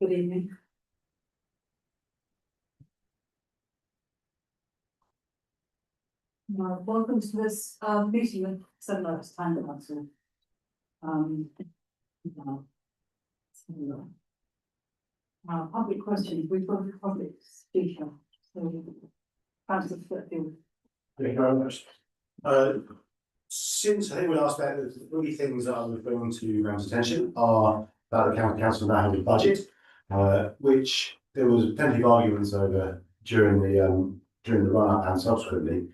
Good evening. Welcome to this meeting with Sevenoaks Town Council. Public questions. We've got a public speaker. So, Councillor Fletfield. Thank you very much. Since I think we last met, the three things that I was bringing to everyone's attention are about the county council now having a budget, which there was plenty of arguments over during the run up and subsequently,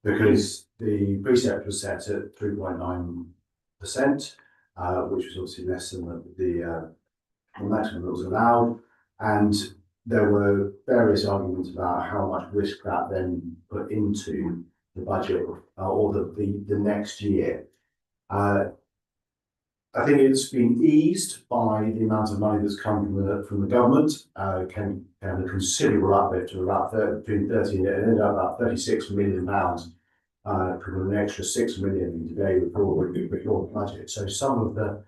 because the precept was set at 3.9%, which was obviously less than the maximum that was allowed, and there were various arguments about how much risk that then put into the budget or the next year. I think it's been eased by the amount of money that's come from the government. Came a considerable uplift to about between 30 and it ended up about £36 million, from an extra £6 million today before the budget. So some of the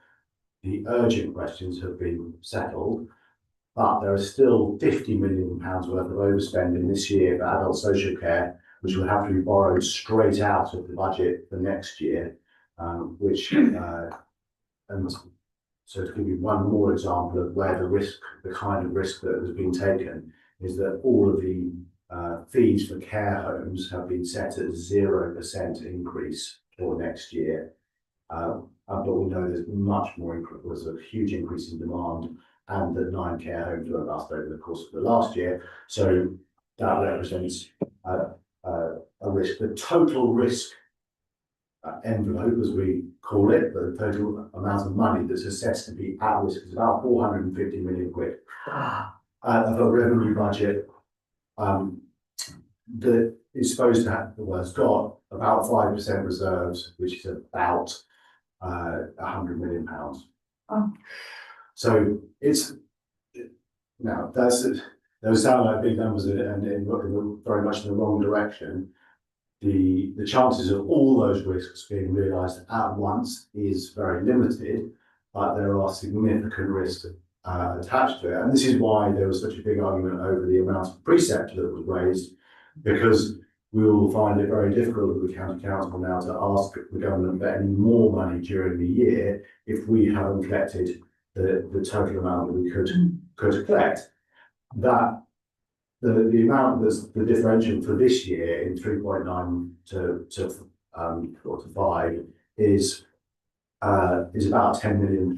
urgent questions have been settled, but there is still £50 million worth of overspending this year for adult social care, which will have to be borrowed straight out of the budget for next year, and so to give you one more example of where the kind of risk that has been taken, is that all of the fees for care homes have been set at 0% increase for next year. But we know there's much more there's a huge increase in demand, and that 9 care homes were bust over the course of the last year. So that represents a risk. The total risk envelope, as we call it, the total amount of money that's assessed to be at risk is about 450 million quid of a revenue budget that is supposed to have, well, it's got about 5% reserves, which is about £100 million. So it's now those sound like big numbers and very much in the wrong direction. The chances of all those risks being realised at once is very limited, but there are significant risks attached to it. And this is why there was such a big argument over the amount of precept that was raised, because we will find it very difficult with the county council now to ask the government for any more money during the year if we haven't collected the total amount that we could collect. That the amount that's the differential for this year in 3.9 to 5 is about £10 million,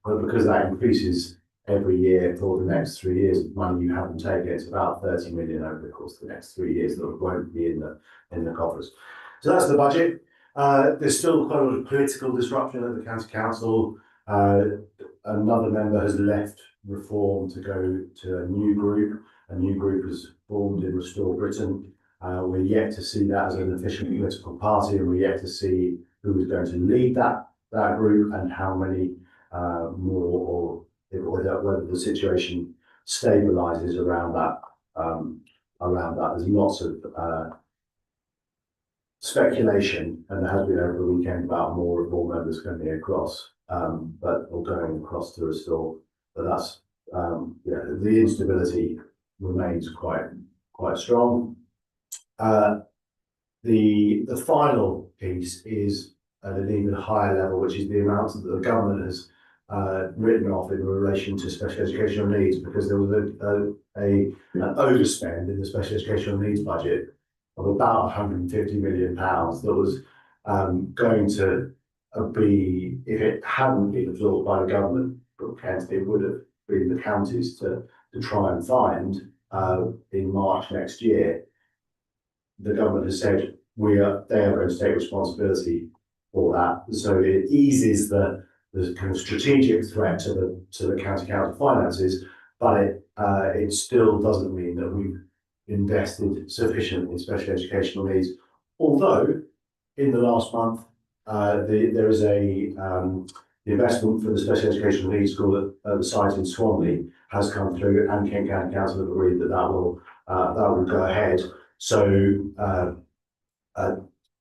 but because that increases every year for the next 3 years of money you haven't taken, it's about 30 million over the course of the next 3 years that won't be in the coffers. So that's the budget. There's still quite a lot of political disruption at the county council. Another member has left Reform to go to a new group. A new group is formed in Restore Britain. We're yet to see that as an official political party, and we're yet to see who is going to lead that group and how many more, or whether the situation stabilises around that. There's lots of speculation, and there has been over the weekend about more members coming across, or going across to Restore. But that's the instability remains quite strong. The final piece is at an even higher level, which is the amount that the government has written off in relation to special educational needs, because there was an overspend in the special educational needs budget of about £150 million that was going to be, if it hadn't been absorbed by the government, it would have been the counties to try and find in March next year. The government has said they are going to take responsibility for that, so it eases the kind of strategic threat to the county council finances, but it still doesn't mean that we've invested sufficient in special educational needs. Although in the last month there is the investment for the special educational needs school at the site in Swanley has come through, and Kent County Council have agreed that will go ahead. So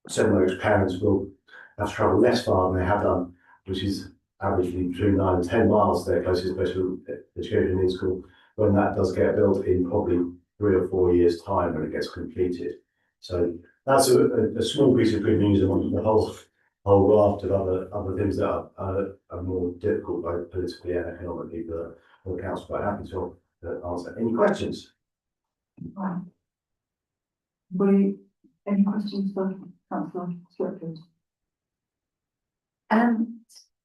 Sevenoaks parents will have to travel less far than they have done, which is averagely between 9 and 10 miles to their closest special education needs school, when that does get built in probably 3 or 4 years' time when it gets completed. So that's a small piece of good news among the whole raft of other things that are more difficult, both politically and economically, for the council. Quite happy to answer any questions. Right. Any questions for Councillor Stratford?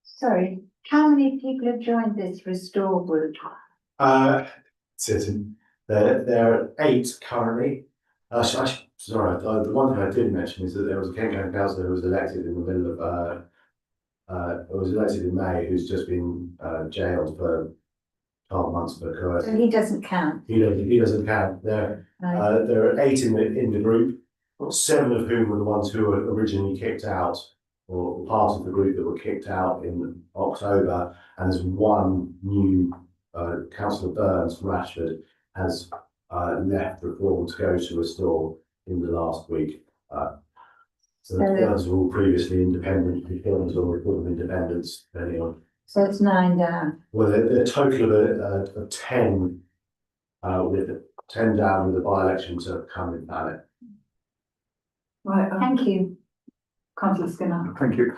Sorry, how many people have joined this restore group? Certain. There are 8 currently. Sorry, the one thing I did mention is that there was a Kent County councillor who was elected in the middle of was elected in May, who's just been jailed for 12 months for coercion. So he doesn't count. He doesn't count. There Right. there are 8 in the group, 7 of whom were the ones who were originally kicked out, or part of the group that were kicked out in October, and there's one new Councillor Burns from Rashford has left Reform to go to Restore in the last week. So the Burns were all previously independent, Reforms or Reform independents, depending on. So it's 9 down. Well, they're a total of 10, with 10 down with the by-election to come in ballot. Right, Thank you. Councillor Skinner. Thank you.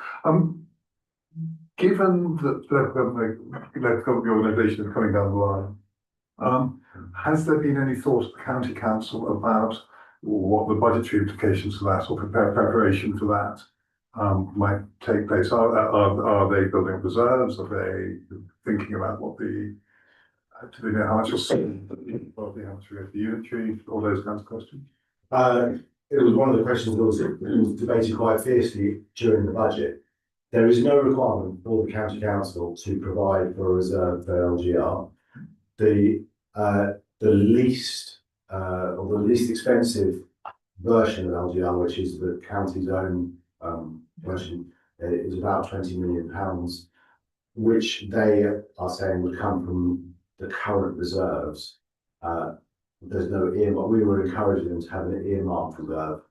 Given that local government organisations are coming down the line, has there been any thought at the county council about what the budgetary implications for that, or preparation for that, might take place? Are they building up reserves? Are they thinking about what do they know how much will spend, how much will go to the unitary, all those kinds of questions? It was one of the questions that was debated quite fiercely during the budget. There is no requirement for the county council to provide for a reserve for LGR. The least expensive version of LGR, which is the county's own version, is about £20 million, which they are saying would come from the current reserves. There's no earmark. We were encouraging them to have an earmarked reserve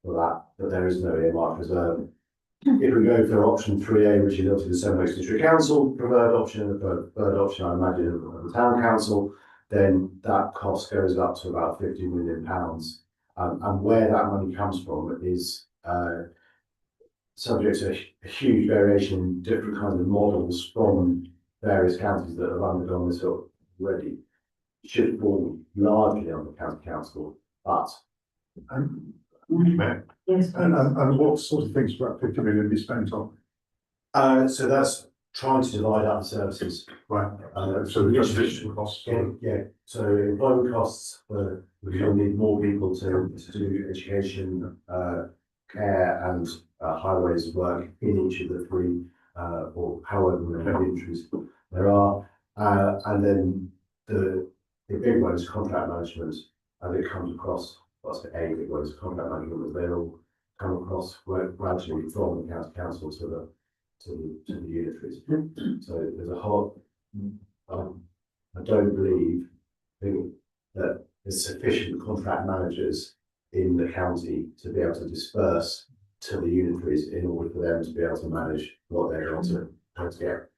for that, but there is no earmarked reserve. If we go for option 3A, which is obviously the Sevenoaks District Council preferred option, the third option I imagine of the Town Council, then that cost goes up to about £50 million. And where that money comes from is subject to a huge variation in different kinds of models from various counties that have undergone this already. Should fall largely on the county council, but Yes, and what sort of things will that 50 million be spent on? so that's trying to divide up the services. Right. So the transition costs. Yeah. So employment costs, we'll need more people to do education, care, and highways work in each of the 3, or however many entries there are, and then the big one is contract management, and it comes across. What's the A big one is contract management, but they all come across gradually from the county council to the unitaries. So there's a whole. I don't think that there's sufficient contract managers in the county to be able to disperse to the unitaries in order for them to be able to manage what they're going to get.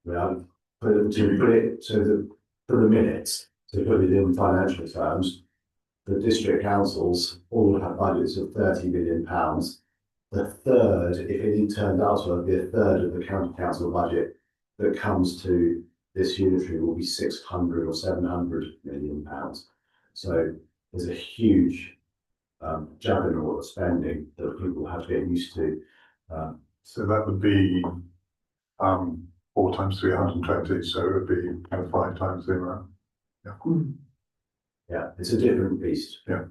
To put it for the minutes, to put it in financial terms, the district councils all have budgets of £30 million. The third, if it turned out to be a third of the county council budget that comes to this unitary, will be £600 or £700 million. So there's a huge juggernaut of spending that people have to get used to. So that would be 4 times 320, so it would be kind of 5 times the amount. Yeah. Yeah, it's a different beast. Yeah.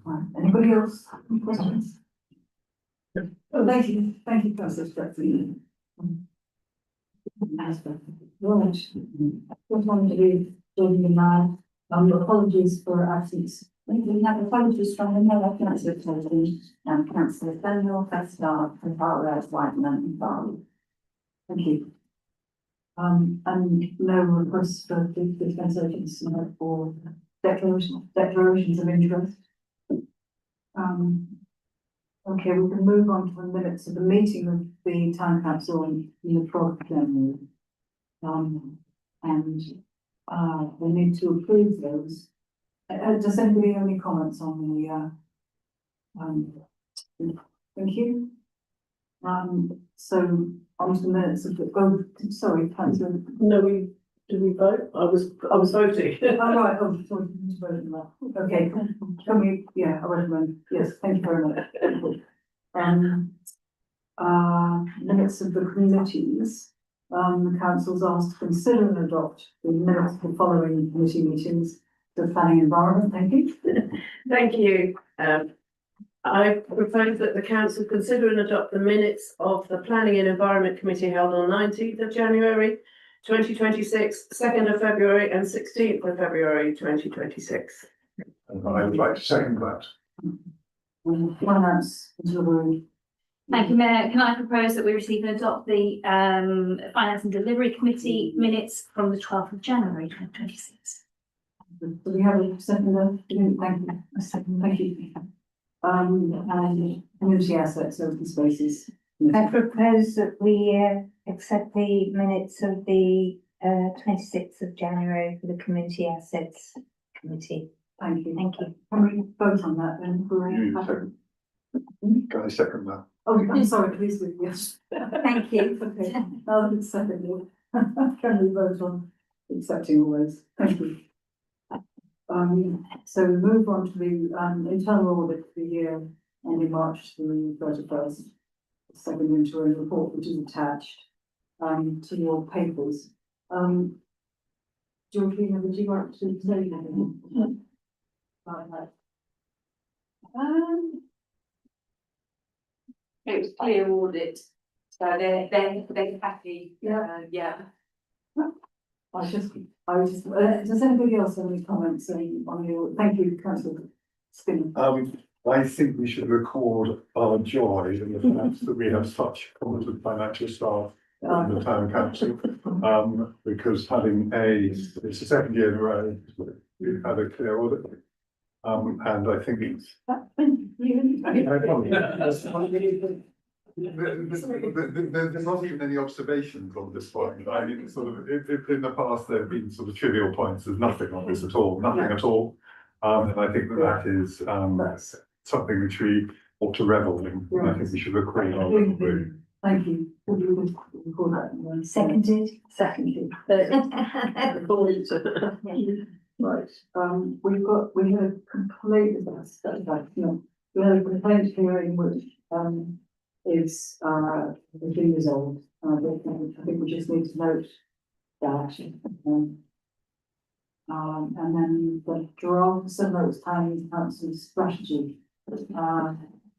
Right. Anybody else? Any questions? Oh, thank you, Councillor Stratford. Right. Just wanted to be joining in my apologies for absence. We have apologies from another Councillor Tony and Councillor Daniel Festar and Barrow Whiteman and Barley. Thank you. And no requests for dispensations or declarations of interest. Okay, we can move on to the minutes of the meeting of the town council on the 12th of January. And we need to approve those. Does anybody have any comments on the, thank you. So on to the minutes of the, oh, sorry, councillor. No, did we vote? I was voting. Oh, right, oh, sorry, you voted on that. Okay, can we, yeah, I recommend, yes, thank you very much. Minutes of the committees, the council's asked to consider and adopt the minutes of the following committee meetings, the planning environment, thank you. Thank you. I propose that the council consider and adopt the minutes of the Planning and Environment Committee held on 19th of January 2026, 2nd of February and 16th of February 2026. And I would like to second that. Finance, Councillor. Thank you, Mayor. Can I propose that we receive and adopt the Finance and Delivery Committee minutes from the 12th of January 2026? Do we have a second? Thank you. A second, thank you. And community assets, open spaces. I propose that we accept the minutes of the 26th of January for the Community Assets Committee. Thank you. Thank you. Can we vote on that then? You second. Can I second that? Oh, I'm sorry, please do, yes. Thank you. Okay, I'll second you. Can we vote on accepting all those? Thank you. So we move on to the internal audit for the year ending March the 31st. Second interim report, which is attached to your papers. Georgina, would you like to say anything about that? It was clear audit, so they're happy. Yeah. Does anybody else have any comments on your, thank you, Councillor Skinner. I think we should record our joy in the fact that we have such competent financial staff in the town council. Because it's the second year in a row we've had a clear audit. And I think it's. There's not even any observations on this point. I mean, sort of, if in the past there have been sort of trivial points, there's nothing on this at all, nothing at all. And I think that is something which we ought to revel in. I think we should record our work. Thank you. Would you record that? Seconded. Seconded. Right, we had a complaint about that, no, we had a complaint hearing which is being resolved. I think we just need to note that. And then the draft Sevenoaks Town Council strategy.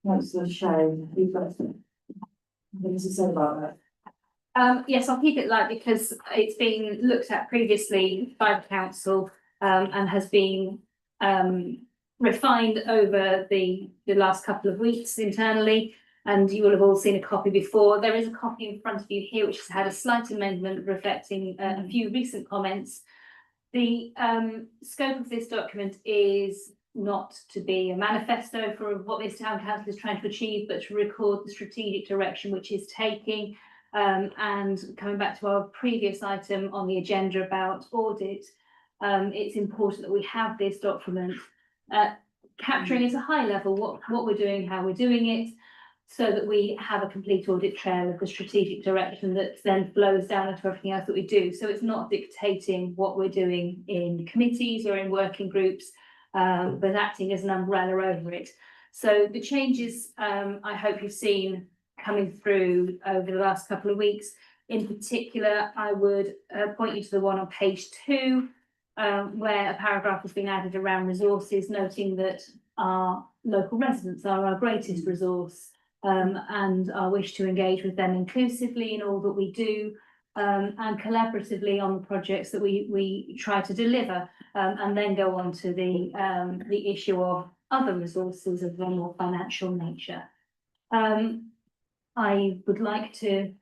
Councillor Shay, you've got something to say about that? Yes, I'll keep it light because it's been looked at previously by the council and has been refined over the last couple of weeks internally, and you will have all seen a copy before. There is a copy in front of you here which has had a slight amendment reflecting a few recent comments. The scope of this document is not to be a manifesto for what this town council is trying to achieve, but to record the strategic direction which is taking. And coming back to our previous item on the agenda about audit, it's important that we have this document capturing at a high level what we're doing, how we're doing it, so that we have a complete audit trail of the strategic direction that then flows down into everything else that we do. So it's not dictating what we're doing in committees or in working groups, but acting as an umbrella over it. So the changes I hope you've seen coming through over the last couple of weeks. In particular, I would point you to the one on page 2, where a paragraph has been added around resources, noting that our local residents are our greatest resource, and our wish to engage with them inclusively in all that we do, and collaboratively on the projects that we try to deliver, and then go on to the issue of other resources of a more financial nature. I would like to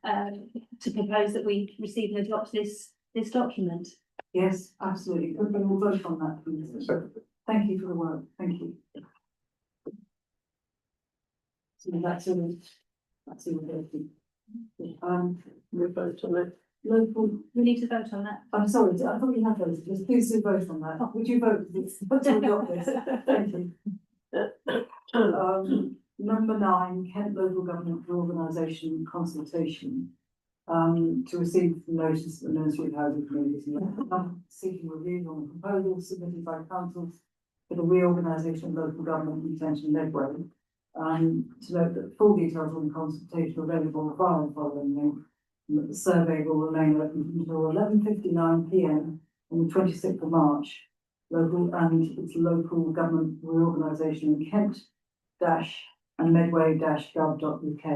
propose that we receive and adopt this document. Yes, absolutely. Okay, we'll vote on that, please. Thank you for the work. Thank you. So that's all. We vote on it. Local, We need to vote on that. I'm sorry, I thought you had voted, just please do vote on that. Would you vote? It's not on the office. Thank you. Number 9, Kent Local Government Reorganisation Consultation. To receive notice of the Ministry of Housing Communities and seeking review on the proposal submitted by councils for the reorganisation of local government intention Medway. To note that full details on the consultation are available via the following link, and that the survey will remain open until 11:59 p.m. on the 26th of March. It's local government reorganisation in Kent and medway-gov.uk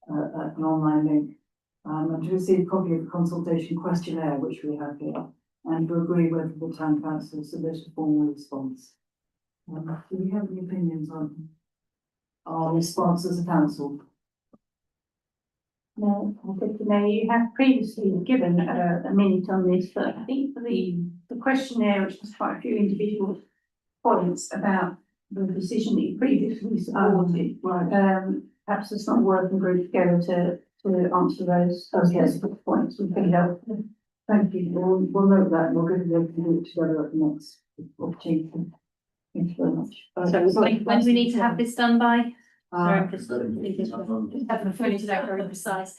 as an online link, and to receive a copy of the consultation questionnaire which we have here, and to agree whether the town council submit a formal response. Do we have any opinions on our response as a council? No, I think, you have previously given a minute on this, but I think for the questionnaire, which has quite a few individual points about the decision that you previously supported, perhaps it's not working group together to answer those specific points would be helpful. Thank you. We'll note that and we'll give you to do it together at the next opportunity. Thank you very much. So when do we need to have this done by? Sorry, Uh, just haven't finished out very precise.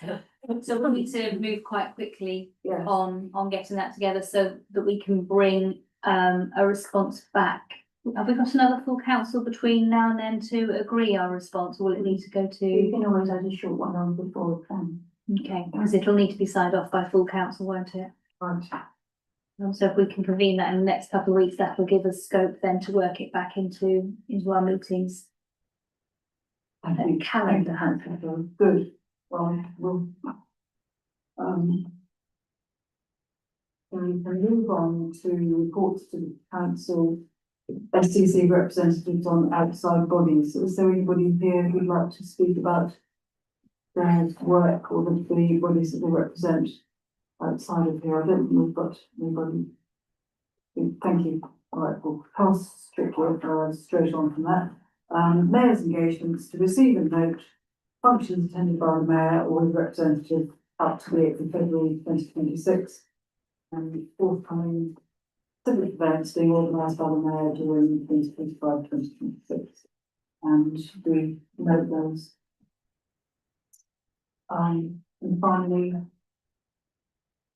So we'll need to move quite quickly yes. on getting that together so that we can bring a response back. Have we got another full council between now and then to agree our response, or will it need to go You to? can always add a short one on before the plan. Okay, because it'll need to be signed off by full council, won't it? Right. So if we can convene that in the next couple of weeks, that will give us scope then to work it back into our meetings. I think calendar has been good. Well, we'll we can move on to reports to the council, STC representatives on outside bodies. Is there anybody here who'd like to speak about their work or the bodies that they represent outside of here? I don't think we've got anybody. Thank you. All right, we'll pass strictly straight on from that. Mayor's engagements to receive and note functions attended by the mayor or his representative up to the 8th of February 2026, and forthcoming civic events being organised by the mayor during 2025-2026, and we note those. And finally,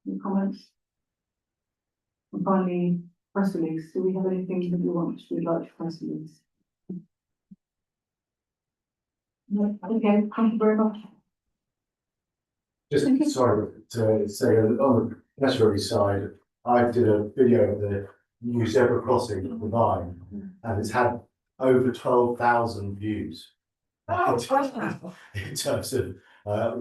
any comments? And finally, press release. Do we have anything that we'd like to press release? No, okay, thank you very much. Just sorry to say on the Westbury side, I did a video of the new zebra crossing at the Vine, and it's had over 12,000 views. In terms of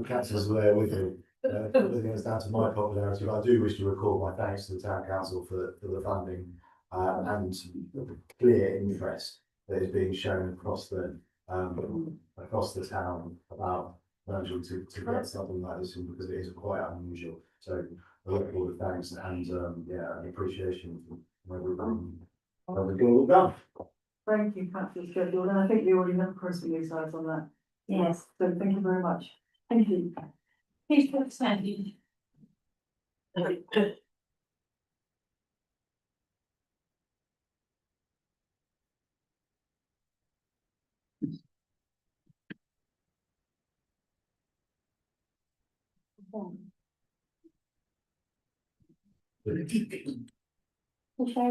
councillors there with me. I think it's down to my popularity, but I do wish to record my thanks to the town council for the funding and the clear interest that is being shown across the town about managing to get something like this in, because it is quite unusual. So a lot of thanks and an appreciation for everybody all done. Thank you, Councillor Sheffield, and I think we already have a press release out on that. Yes. So thank you very much. Thank you. Please put standing. Shall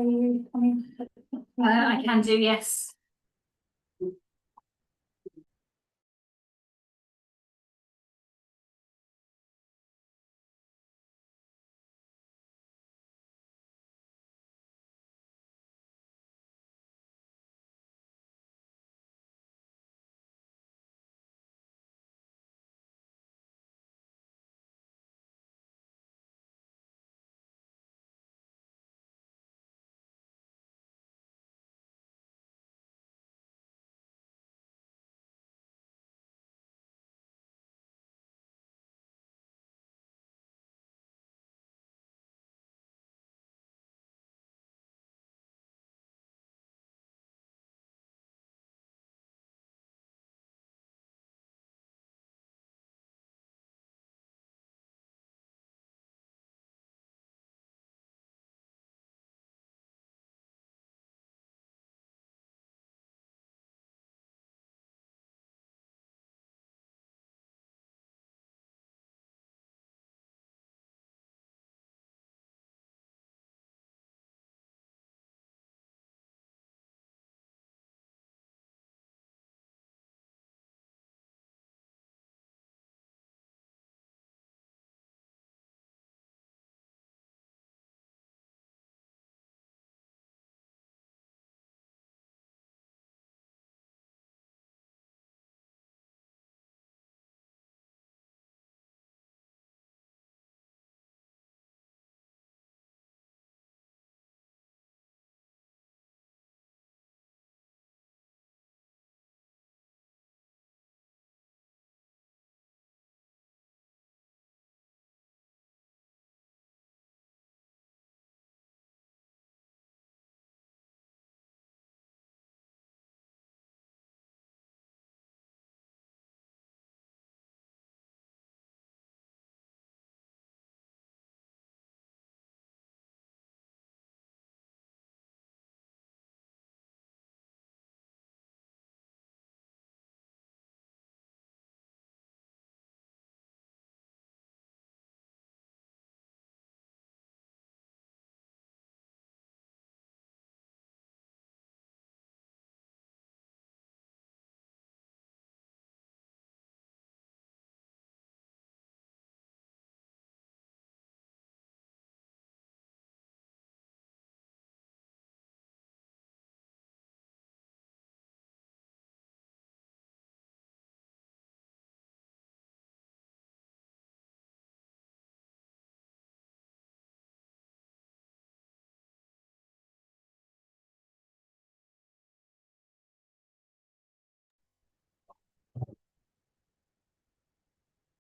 you come in? I can do, yes.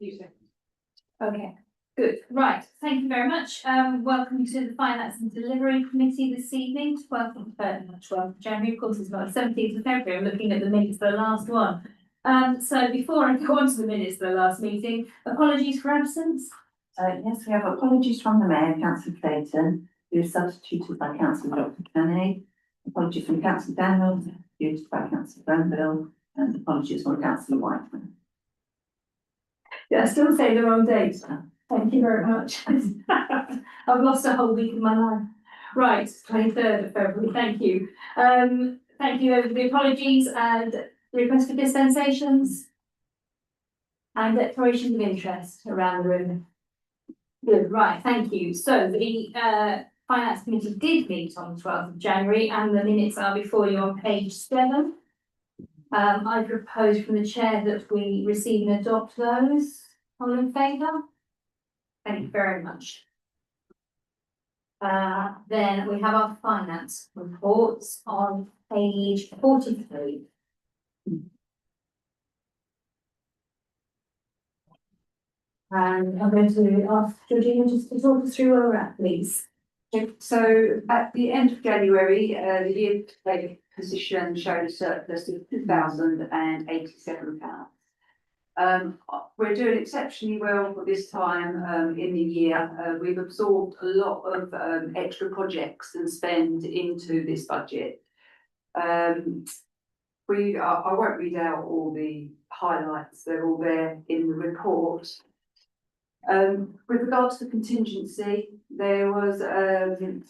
Okay, good, right, thank you very much. Welcome to the Finance and Delivery Committee this evening, 12th of January, of course, it's not 17th of February, I'm looking at the minutes for the last one. So before I go on to the minutes for the last meeting, apologies for absence. Yes, we have apologies from the Mayor, Councillor Clayton, who is substituted by Councillor Dr. Kenny. Apologies from Councillor Daniels, substituted by Councillor Granville, and apologies from Councillor Whiteman. Yeah, I still say the wrong date. Thank you very much. I've lost a whole week of my life. Right, 23rd of February, thank you. Thank you for the apologies and request for dispensations and declarations of interest around the room. Good, right, thank you. So the Finance Committee did meet on the 12th of January and the minutes are before you on page 7. I propose from the chair that we receive and adopt those. All in favour? Thank you very much. Then we have our finance reports on page 43. And I'm going to ask Georgina just to talk us through where we're at, please. So at the end of January, the year-to-date position showed a surplus of £2,087. We're doing exceptionally well for this time in the year. We've absorbed a lot of extra projects and spend into this budget. I won't read out all the highlights, they're all there in the report. With regards to contingency, there was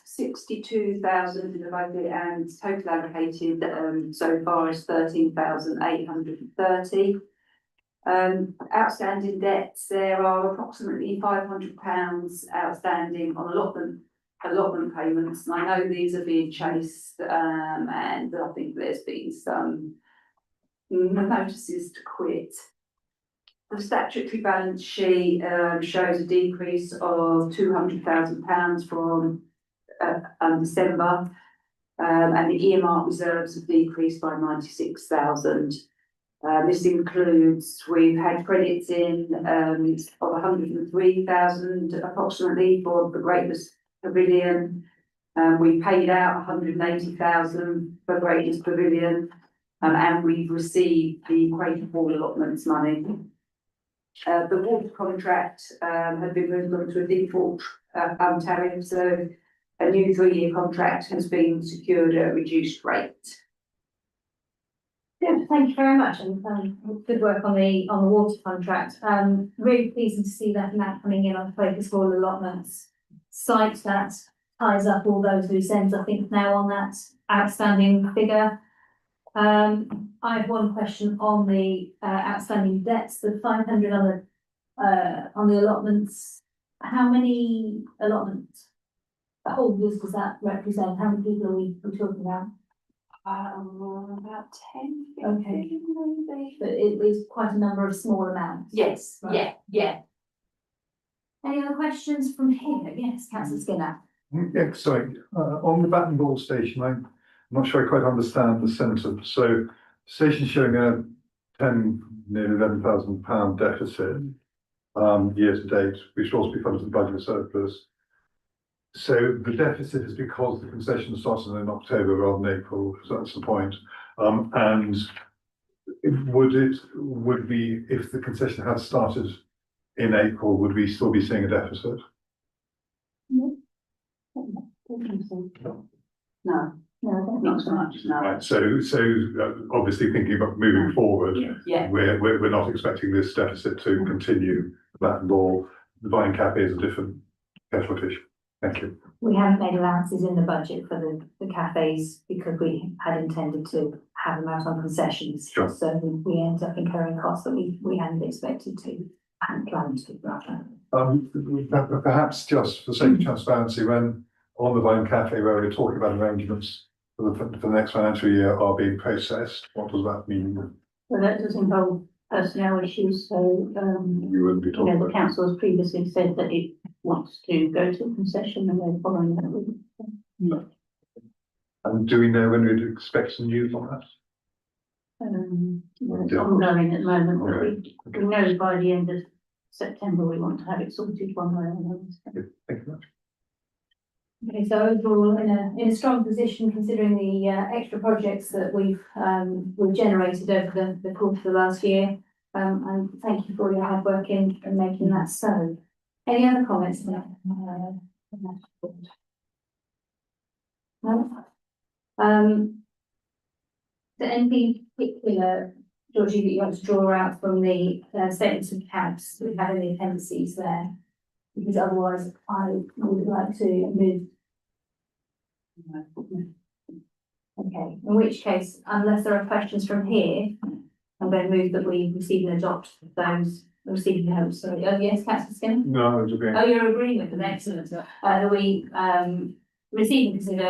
62,000 in the budget and total allocated so far is 13,830. Outstanding debts, there are approximately £500 outstanding on allotment payments, and I know these are being chased, and I think there's been some notices to quit. The statutory balance sheet shows a decrease of £200,000 from December, and the earmark reserves have decreased by 96,000. This includes, we've had credits in of 103,000 approximately for the Greatest Pavilion. We paid out 180,000 for Greatest Pavilion, and we've received the Greater Hall allotments money. The water contract had been moved on to a default tariff, so a new 3-year contract has been secured at a reduced rate. Good, thank you very much, and good work on the water contract. Really pleasing to see that now coming in on focus hall allotments site that ties up all those loose ends. I think now on that outstanding figure. I have one question on the outstanding debts, the 500 on the allotments. How many allotment holders does that represent? How many people are we talking about? About 10. Okay. Maybe. But it is quite a number of small amounts. Yes, Right. yeah. Any other questions from here? Yes, Councillor Skinner. Yeah, sorry, on the bat and ball station, I'm not sure I quite understand the sentence. So station showing a nearly £11,000 deficit year to date, which should also be funded from the budget surplus. So the deficit is because the concession started in October rather than April, so that's the point. And would we, if the concession had started in April, would we still be seeing a deficit? No, not so much, no. Right, so obviously thinking about moving forward, Yeah. we're not expecting this deficit to continue. Bat and ball, the Vine Cafe is a different kettle of fish. Thank you. We haven't made allowances in the budget for the cafes because we had intended to have them out on concessions. Sure. So we ended up incurring costs that we hadn't expected to and planned to rather. Perhaps just for sake of transparency, when on the Vine Cafe where we're talking about arrangements for the next financial year are being processed, what does that mean? Well, that does involve personnel issues, so, You wouldn't be talking the about. council has previously said that it wants to go to a concession and they're following that route. And do we know when we'd expect some news on that? Well, it's ongoing at the moment, but we know by the end of September, we want to have it sorted one way or another. Thank you very much. Okay, so overall, in a strong position considering the extra projects that we've generated over the course of the last year. And thank you for all your hard work in making that so. Any other comments about that report? No? So anything particular, Georgie, that you want to draw out from the statements of accounts that we have in the appendices there? Because otherwise I would like to move. Okay, in which case, unless there are questions from here, I'm going to move that we receive and adopt those receiving notes. Sorry, oh yes, Councillor Skinner? No, it's okay. Oh, you're agreeing with them, excellent. That we receive and consider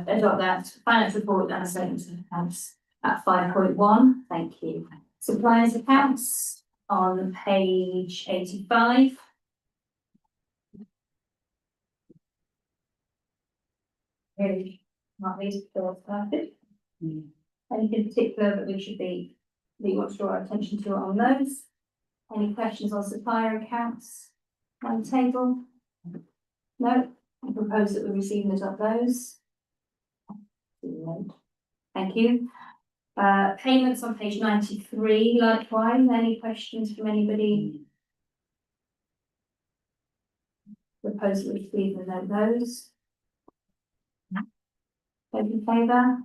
adopt that finance report and statements of accounts at 5.1. Thank you. Suppliers accounts on page 85. Really, not these perfect. Anything particular that we want to draw our attention to on those? Any questions on supplier accounts on the table? No, I propose that we receive and adopt those. Thank you. Payments on page 93, likewise, any questions from anybody? Propose that we receive and adopt those. Those in favour?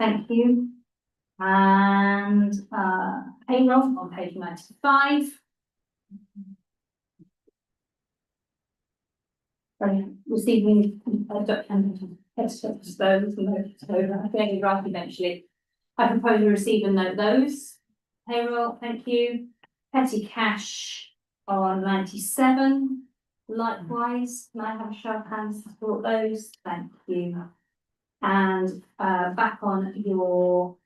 Thank you. And payroll on page 95. Receiving those, I think right eventually. I propose we receive and note those. Payroll, thank you. Petty cash on 97. Likewise, can I have a show of hands to support those? Thank you. And back on your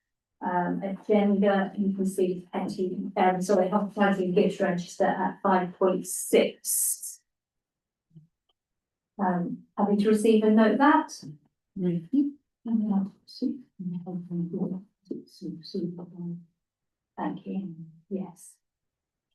agenda, you can see petty, hospitality and gift register at 5.6. Happy to receive and note that. Thank you. Yes.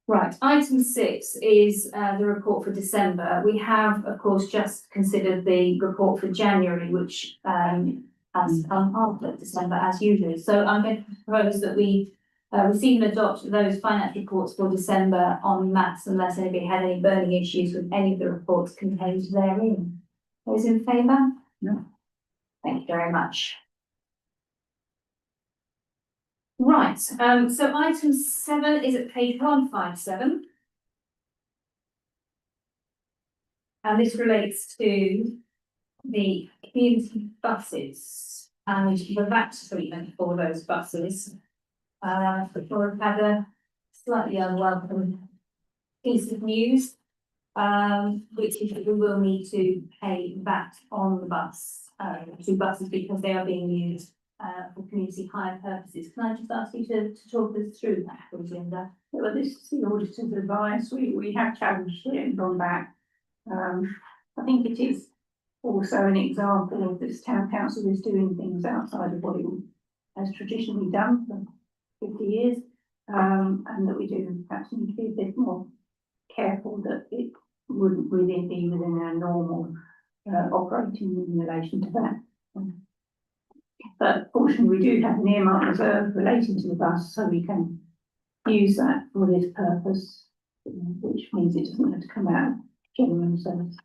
Right, item 6 is the report for December. We have, of course, just considered the report for January, which has come after December as usual. So I'm going to propose that we receive and adopt those finance reports for December en masse, unless anybody had any burning issues with any of the reports contained therein. Those in favour? No. Thank you very much. Right, so item 7 is at page 157. And this relates to the community buses and the VAT treatment for those buses. Before I've had a slightly unwelcome piece of news, which is that we will need to pay VAT on the bus, to buses, because they are being used for community hire purposes. Can I just ask you to talk us through that, Linda? Well, this is the auditor's advice. We have challenged it and gone back. I think it is also an example of this town council is doing things outside of what it has traditionally done for 50 years, and that we do perhaps need to be a bit more careful that it wouldn't really be within our normal operating in relation to that. But fortunately, we do have an earmark reserve relating to the bus, so we can use that for this purpose, which means it doesn't have to come out of general reserves.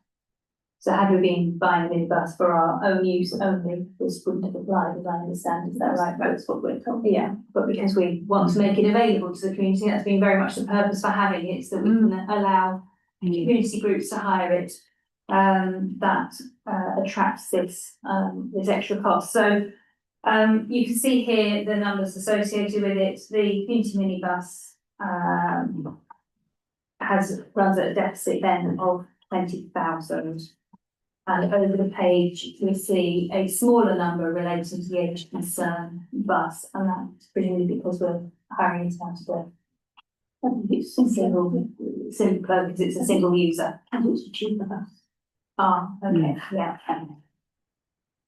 So had we been buying a new bus for our own use only, this wouldn't have applied, as I understand, is that right? That's what we're told. Yeah, but because we want to make it available to the community, that's been very much the purpose for having it, so that we can allow community groups to hire it. That attracts this extra cost. So you can see here the numbers associated with it. The community minibus runs at a deficit then of 20,000. And over the page, we see a smaller number relating to the age concern bus, and that's presumably because we're hiring it out of it's simple, because it's a single user. And it's a cheaper bus. Ah, okay, yeah.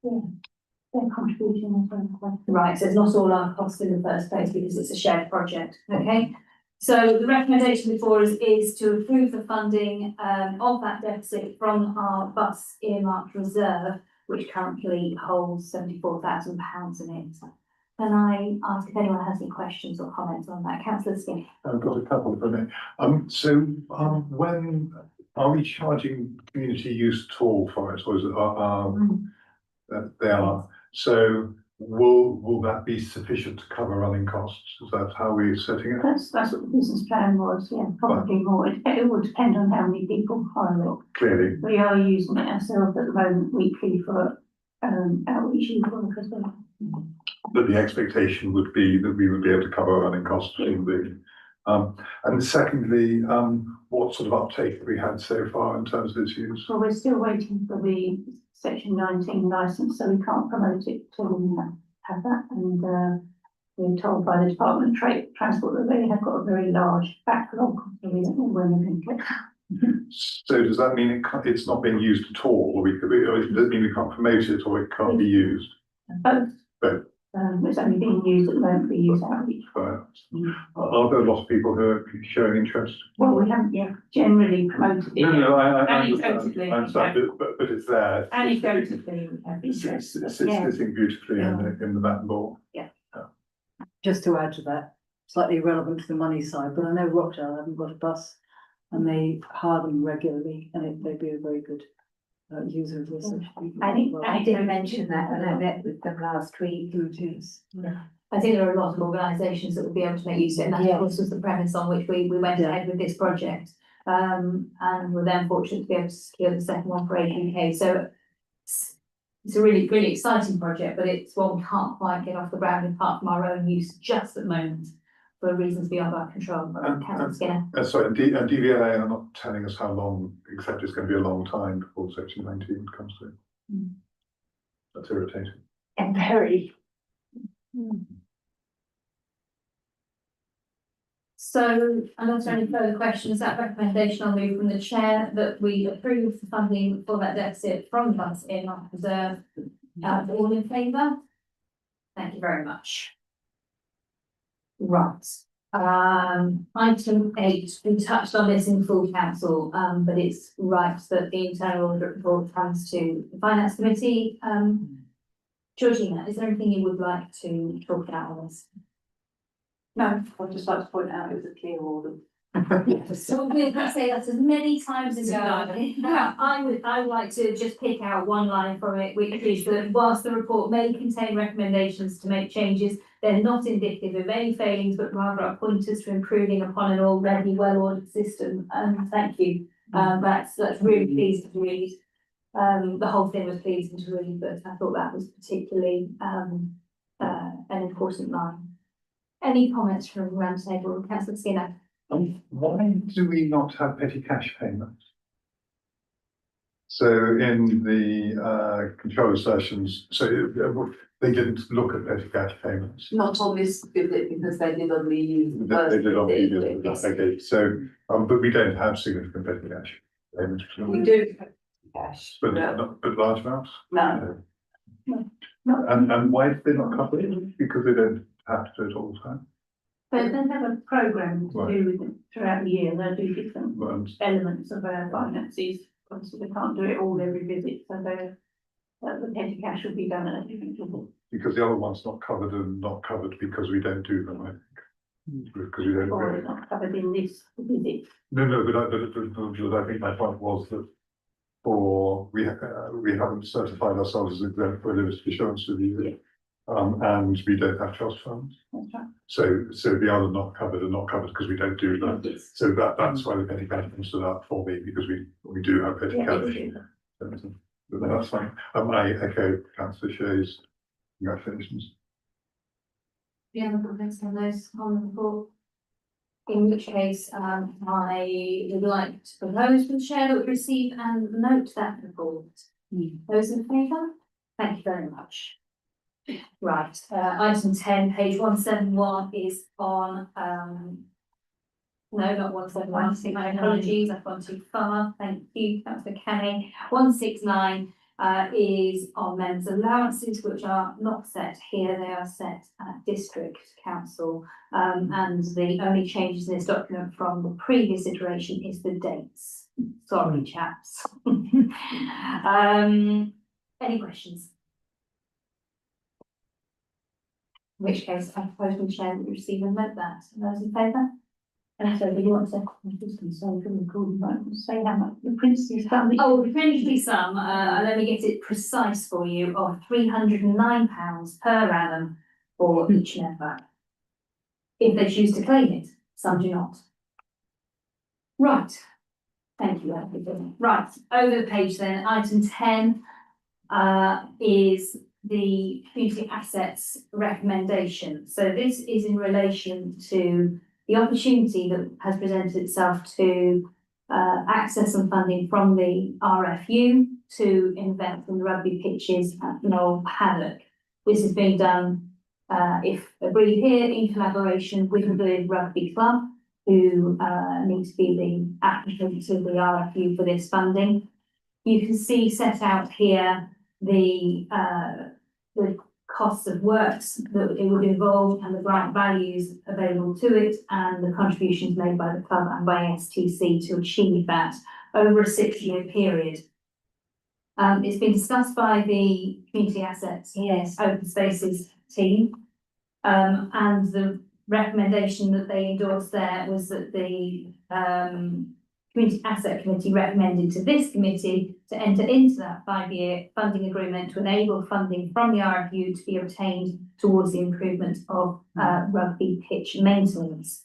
Their contribution as well. Right, so it's not all our cost in the first place because it's a shared project, okay? So the recommendation before us is to approve the funding of that deficit from our bus earmarked reserve, which currently holds £74,000 in it. Can I ask if anyone has any questions or comments on that? Councillor Skinner. I've got a couple for me. When are we charging community use at all for it, or is it, they are? So will that be sufficient to cover running costs? Is that how we're setting it? That's what the business plan was, yeah, probably more. It would depend on how many people hire it. Clearly, We are using it ourselves at the moment weekly for outreach work as well. but the expectation would be that we would be able to cover running costs in the. And secondly, what sort of uptake have we had so far in terms of its use? Well, we're still waiting for the section 19 licence, so we can't promote it till we have that. And we're told by the Department of Transport that they have got a very large backlog, so we don't know when we're going to get. So does that mean it's not being used at all, or does it mean we can't promote it, or it can't be used? Both. Both. It's only being used at the moment for use outreach. Are there a lot of people who are showing interest? Well, we haven't yet generally promoted it. No, I Anecdotally, understand, but it's there. Anecdotally, we have It's interest. sitting beautifully in the back board. Just to add to that, slightly irrelevant to the money side, but I know Rochdale haven't got a bus and they hire them regularly and they'd be a very good user of this. I did mention that when I met with them last week. I think there are a lot of organisations that will be able to make use of it, and that of course was the premise on which we went ahead with this project. And we're then fortunate to be able to secure the second one for AUK. So it's a really, really exciting project, but it's one we can't quite get off the ground apart from our own use just at the moment for reasons beyond our control. Councillor Skinner. Sorry, and DVLA are not telling us how long, except it's going to be a long time before section 19 comes through. That's irritating. And very. So, unless there are any further questions, that recommendation I'll move from the chair that we approve the funding for that deficit from the bus earmarked reserve. All in favour? Thank you very much. Right. Item 8, we touched on this in full council, but it's right that the internal audit report comes to the finance committee. Georgina, is there anything you would like to talk about on this? No, I'd just like to point out it was a clear order. So we're going to say that as many times as you like. I would like to just pick out one line from it, which is that whilst the report may contain recommendations to make changes, they're not indicative of any failings, but rather are pointers to improving upon an already well-ordered system. Thank you. That's really pleasing to read. The whole thing was pleasing to read, but I thought that was particularly an important line. Any comments from round the table? Councillor Skinner. Why do we not have petty cash payments? So in the control sessions, they didn't look at petty cash payments. Not on this visit because they did on the. They did on the Yes. okay, so but we don't have significant petty cash payments. We do have cash. But No. not but large amounts. No. And why did they not cover it? Because they don't have to do it all the time. They have a programme to Right. do with it throughout the year. They'll do different Right. elements of our finances. Obviously, they can't do it all every visit, so the petty cash will be done at a different level. Because the other one's not covered and not covered because we don't do them, I think. Because we don't. Or it's not covered in this visit. No, but I think my point was that we haven't certified ourselves as exempt for limited assurance review. And we don't have trust funds. That's right. So the other not covered are not covered because we don't do that. Yes. So that's why the petty cash stood out for me, because we do have petty Yeah, cash. we do. But that's fine. I echo Councillor Shea's congratulations. Do you have any comments on those on the report? In which case, I would like to propose to the chair that we receive and note that report. Those in favour? Thank you very much. Right, item 10, page 171 is on, no, not 171, my apologies, I've gone too far, thank you, Councillor Canning. 169, is on members' allowances, which are not set here, they are set at district council. And the only changes in this document from the previous iteration is the dates. Sorry, chaps. Any questions? In which case, I propose we share that we receive and note that. Those in favour? And so, do you want to, I'm just going to say, from the recording, right, say how much the princely sum. Oh, the princely sum, let me get it precise for you, of £309 per annum for each member. If they choose to claim it, some do not. Right. Thank you, everybody. Right, over the page then, item 10 is the community assets recommendation. So this is in relation to the opportunity that has presented itself to access some funding from the RFU to invest in the rugby pitches at Knoll Paddock. This is being done, if agreed here, in collaboration with the rugby club, who need to be the applicant to the RFU for this funding. You can see set out here the costs of works that it would involve and the grant values available to it and the contributions made by the club and by STC to achieve that over a 6-year period. It's been discussed by the Community Assets Open Spaces team, and the recommendation that they endorsed there was that the Community Asset Committee recommended to this committee to enter into that 5-year funding agreement to enable funding from the RFU to be obtained towards the improvement of rugby pitch maintenance.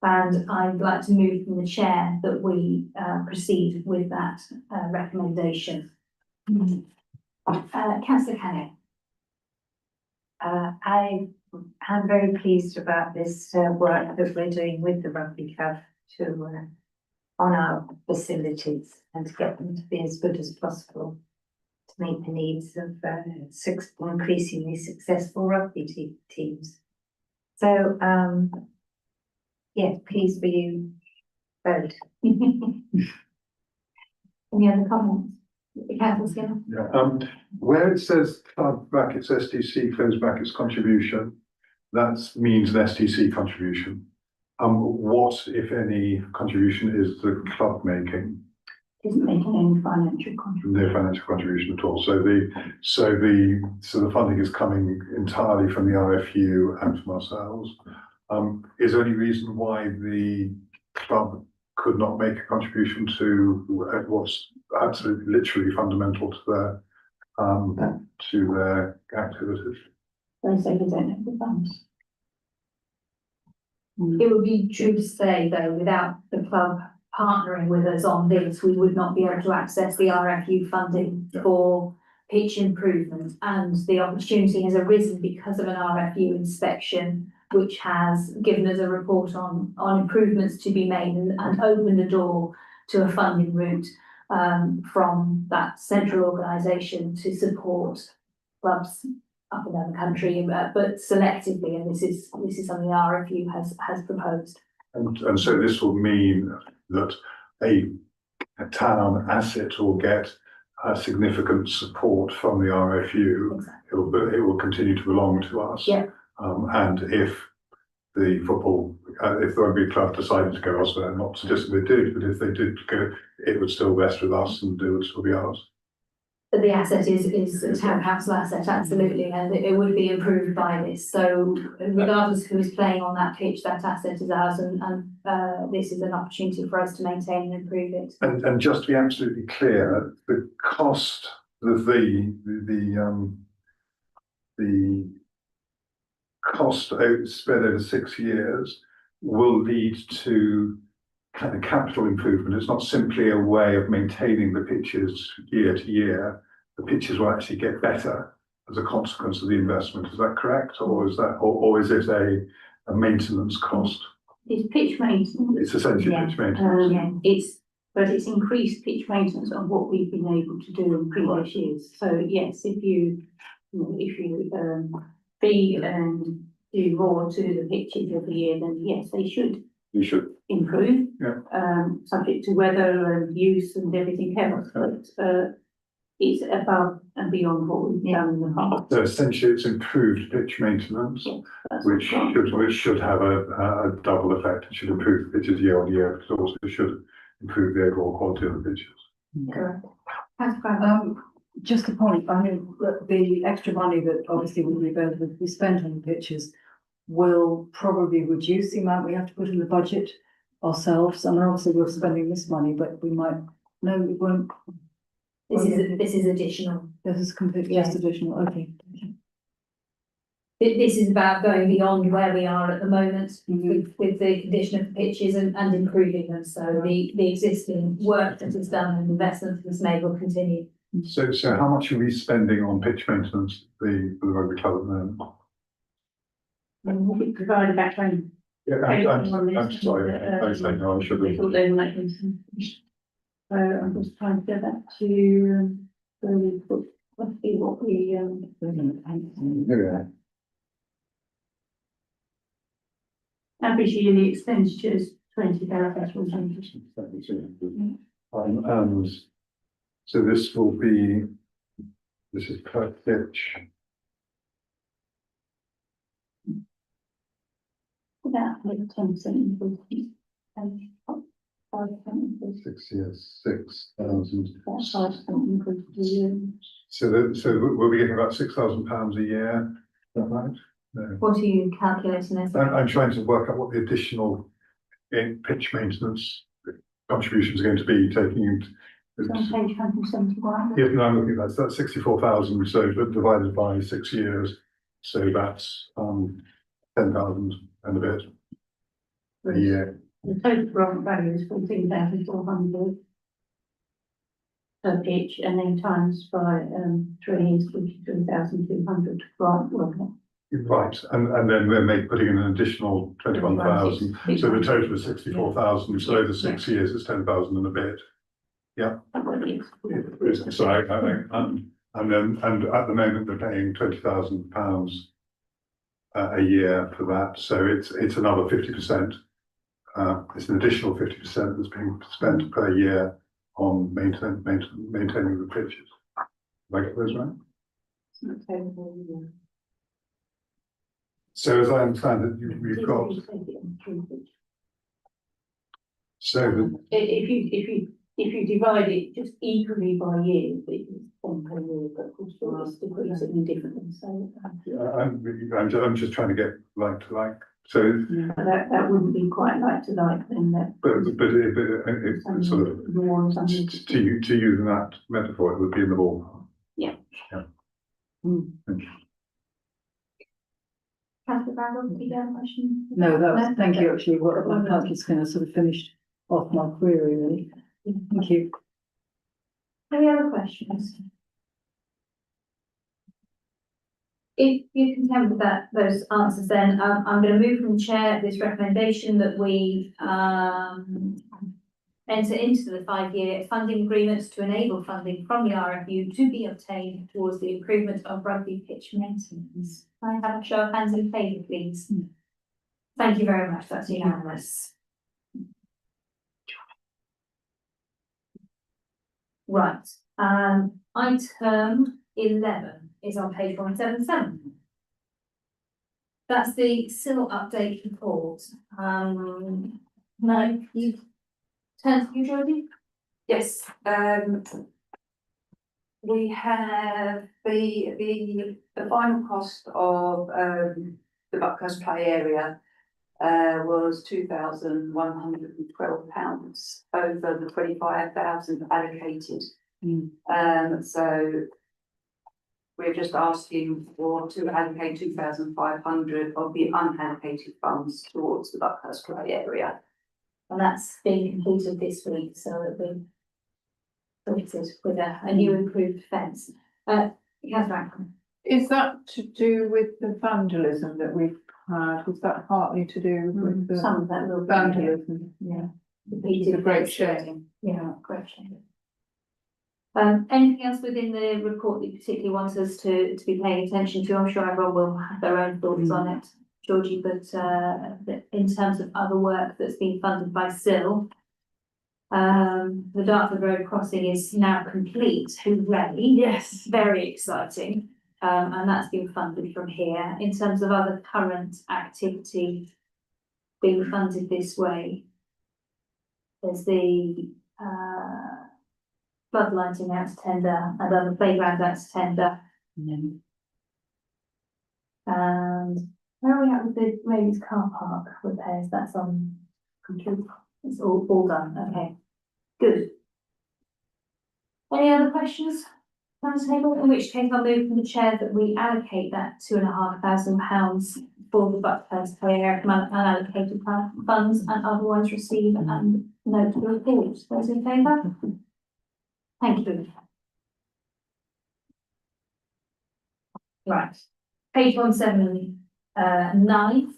And I'd like to move from the chair that we proceed with that recommendation. Councillor Canning. I am very pleased about this work that we're doing with the rugby club to on our facilities and to get them to be as good as possible to meet the needs of increasingly successful rugby teams. So, yeah, please will you vote? Any other comments? Councillor Skinner? Yeah, where it says club brackets STC close brackets contribution, that means an STC contribution. What, if any, contribution is the club making? Isn't making any financial contribution. No financial contribution at all. So the funding is coming entirely from the RFU and from ourselves. Is there any reason why the club could not make a contribution to what's absolutely literally fundamental to their activities? They say they don't have the funds. It would be true to say, though, without the club partnering with us on this, we would not be able to access the RFU funding for pitch improvement. And the opportunity has arisen because of an RFU inspection, which has given us a report on improvements to be made and opened the door to a funding route from that central organisation to support clubs up and down the country, but selectively, and this is something the RFU has proposed. And so this will mean that a town asset will get significant support from the RFU. Exactly. It will continue to belong to us. Yeah. And if the rugby club decided to go elsewhere, not suggesting they did, but if they did go, it would still rest with us and it would still be ours. The asset is a town council asset, absolutely, and it would be improved by this. So regardless of who is playing on that pitch, that asset is ours, and this is an opportunity for us to maintain and improve it. And just to be absolutely clear, the cost of the cost spread over 6 years will lead to kind of capital improvement. It's not simply a way of maintaining the pitches year to year. The pitches will actually get better as a consequence of the investment. Is that correct? Or is it a maintenance cost? It's pitch maintenance. It's essentially pitch maintenance. It's increased pitch maintenance on what we've been able to do in previous years. So yes, if you feed and do more to the pitches every year, then yes, they should. You should improve. Yeah. Subject to weather and use and everything else. But it's above and beyond what we've done in the past. So essentially it's improved pitch maintenance, That's which should have a double effect. It should improve the pitches year on year, but also should improve the overall quality of the pitches. correct. Just a point, I mean, the extra money that obviously will be available to be spent on the pitches will probably reduce the amount we have to put in the budget ourselves. I mean, obviously we're spending this money, but we might, no, we won't. This is additional. This is completely just additional, okay. This is about going beyond where we are at the moment with the condition of the pitches and improving them. So the existing work that is done and investment that is made will continue. So how much are we spending on pitch maintenance, the rugby club at the moment? And we'll be provided back when. Yeah, I'm sorry, I was saying, no, I should They have. thought they were making some. So I'm just trying to go back to, let's see what we, Here we are. average yearly expenditures, 20,000. And so this will be, this is per pitch. About 10% increase. 6 years, 6,000. 5% increase per year. So we'll be getting about £6,000 a year, is that right? No. What are you calculating as? I'm trying to work out what the additional in pitch maintenance contributions are going to be taking. It's on page 171. Yes, no, I'm looking at that, so that's 64,000, so divided by 6 years, so that's 10,000 and a bit a year. The total grant value is 14,400 per pitch, and then times by 3 years, 43,200 grant worker. Right, and then we're putting in an additional 21,000, so the total is 64,000, so over 6 years it's 10,000 and a bit. Yeah. So and at the moment they're paying £20,000 a year for that, so it's another 50%. It's an additional 50% that's being spent per year on maintaining the pitches. Have I get those right? So as I understand it, we've got. So If you divide it just equally by year, it's 1 per year, but of course it's decreasing differently, so. I'm just trying to get like to like, so. That wouldn't be quite like to like then that. But it sort of, to use that metaphor, it would be in the ballpark. Yeah. Yeah. Thank you. Councillor Bradwell, do you have a question? No, that was, thank you, actually, what Councillor Skinner sort of finished off my query, really. Thank you. Any other questions? If you're content with those answers, then I'm going to move from the chair this recommendation that we enter into the 5-year funding agreements to enable funding from the RFU to be obtained towards the improvement of rugby pitch maintenance. Can I have a show of hands in favour, please? Thank you very much. That's unanimous. Right, item 11 is on page 177. That's the SIL update report. No, you turn to you, Jodie? Yes, we have the final cost of the Buckhurst play area was £2,112 over the 25,000 allocated. So we're just asking to allocate 2,500 of the unallocated funds towards the Buckhurst play area. And that's being completed this week, so that we sorted with a new improved fence. Catherine. Is that to do with the vandalism that we've had? Is that partly to do with the Some of that will be. vandalism? Yeah. It's a great shame. Yeah, great shame. Anything else within the report that you particularly want us to be paying attention to? I'm sure everyone will have their own thoughts on it, Georgie, but in terms of other work that's been funded by SIL, The Dartford Road crossing is now complete, hooray. Yes. Very exciting. And that's been funded from here. In terms of other current activity being funded this way, there's the floodlighting out to tender and other playground out to tender. And where are we at with the Rains car park repairs? That's on complete. It's all done. Okay, good. Any other questions on the table? In which case I'll move from the chair that we allocate that £2,500 for the Buckfast area unallocated funds and otherwise receive and note the report. Those in favour? Thank you. Right, page 179.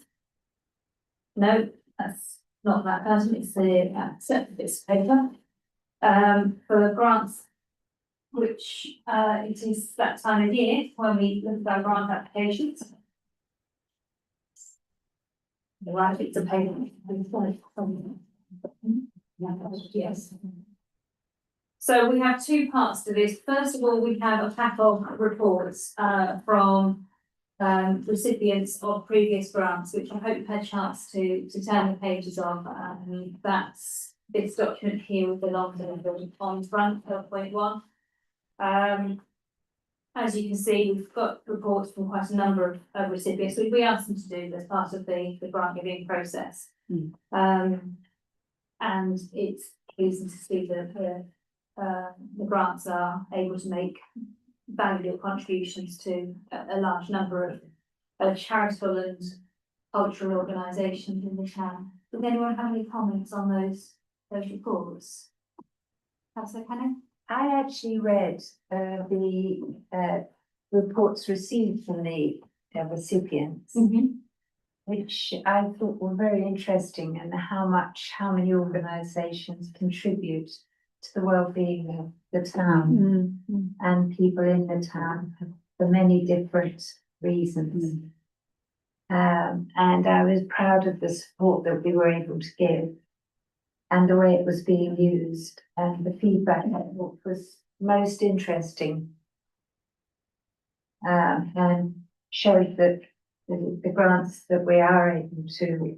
No, that's not that person, it's the separate bits of paper. For grants, which it is that time of year when we look at our grant applications. The right bits of paper. Yes. So we have two parts to this. First of all, we have a pack of reports from recipients of previous grants, which I hope you've had a chance to turn the pages of. That's this document here with the long-term on front, 12.1. As you can see, we've got reports from quite a number of recipients, which we asked them to do as part of the grant giving process. And it's pleasing to see that the grants are able to make valuable contributions to a large number of charitable and cultural organisations in the town. Does anyone have any comments on those reports? Councillor Cannon? I actually read the reports received from the recipients, which I thought were very interesting, and how many organisations contribute to the well-being of the town and people in the town for many different reasons. And I was proud of the support that we were able to give and the way it was being used, and the feedback I thought was most interesting. And showed that the grants that we are able to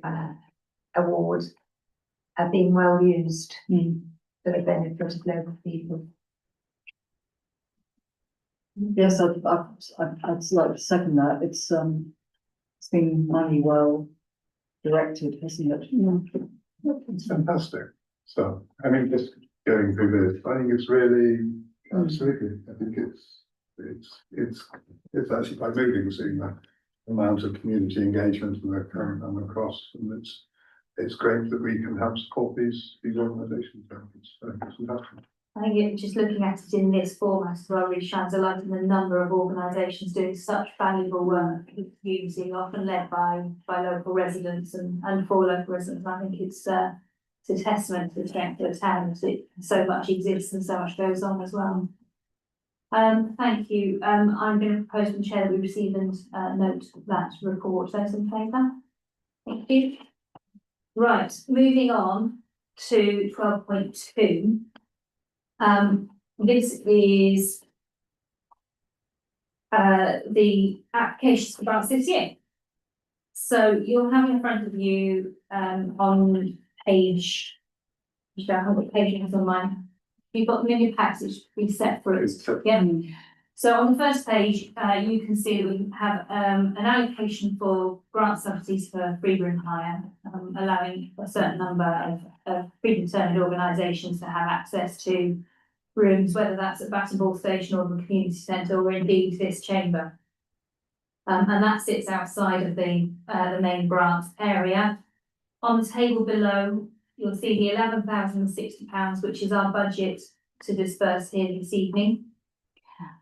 award are being well used for the benefit of local people. Yes, I'd like to second that. It's been money well directed, hasn't it? It's fantastic. So, I mean, just going through this, I think it's really, absolutely, I think it's actually quite moving seeing that amount of community engagement and the current and across, and it's great that we can help support these organisations. It's fantastic. I think just looking at it in this format as well really shines a light on the number of organisations doing such valuable work in the community, often led by local residents and for local residents. I think it's a testament to the strength of the town that so much exists and so much goes on as well. Thank you. I'm going to propose from the chair that we receive and note that report. Those in favour? Thank you. Right, moving on to 12.2. This is the applications for grants this year. So you'll have in front of you on page, I don't know what page it is on mine. You've got them in your package, be separate. Yeah. So on the first page, you can see that we have an allocation for grant subsidies for free room hire, allowing a certain number of predetermined organisations to have access to rooms, whether that's at Baton Ball Station or the community centre or indeed this chamber. And that sits outside of the main grant area. On the table below, you'll see the £11,060, which is our budget to disperse here this evening.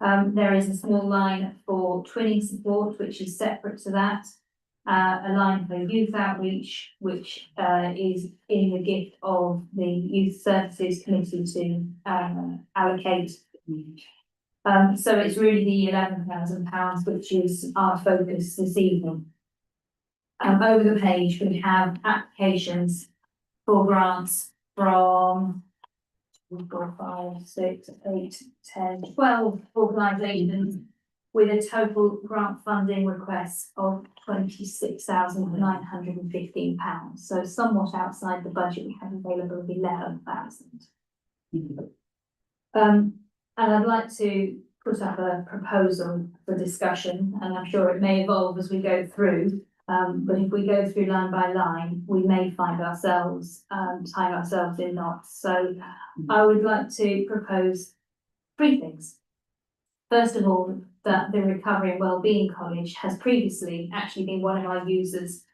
There is a small line for twinning support, which is separate to that. A line for youth outreach, which is in the gift of the Youth Services Committee to allocate. So it's really the £11,000, which is our focus this evening. Over the page, we have applications for grants from we've got 5, 6, 8, 10, 12 organisations with a total grant funding request of £26,915. So somewhat outside the budget we had available of 11,000. And I'd like to put up a proposal for discussion, and I'm sure it may evolve as we go through. But if we go through line by line, we may find ourselves tying ourselves in knots. So I would like to propose 3 things. First of all, that the Recovery and Wellbeing College has previously actually been one of our users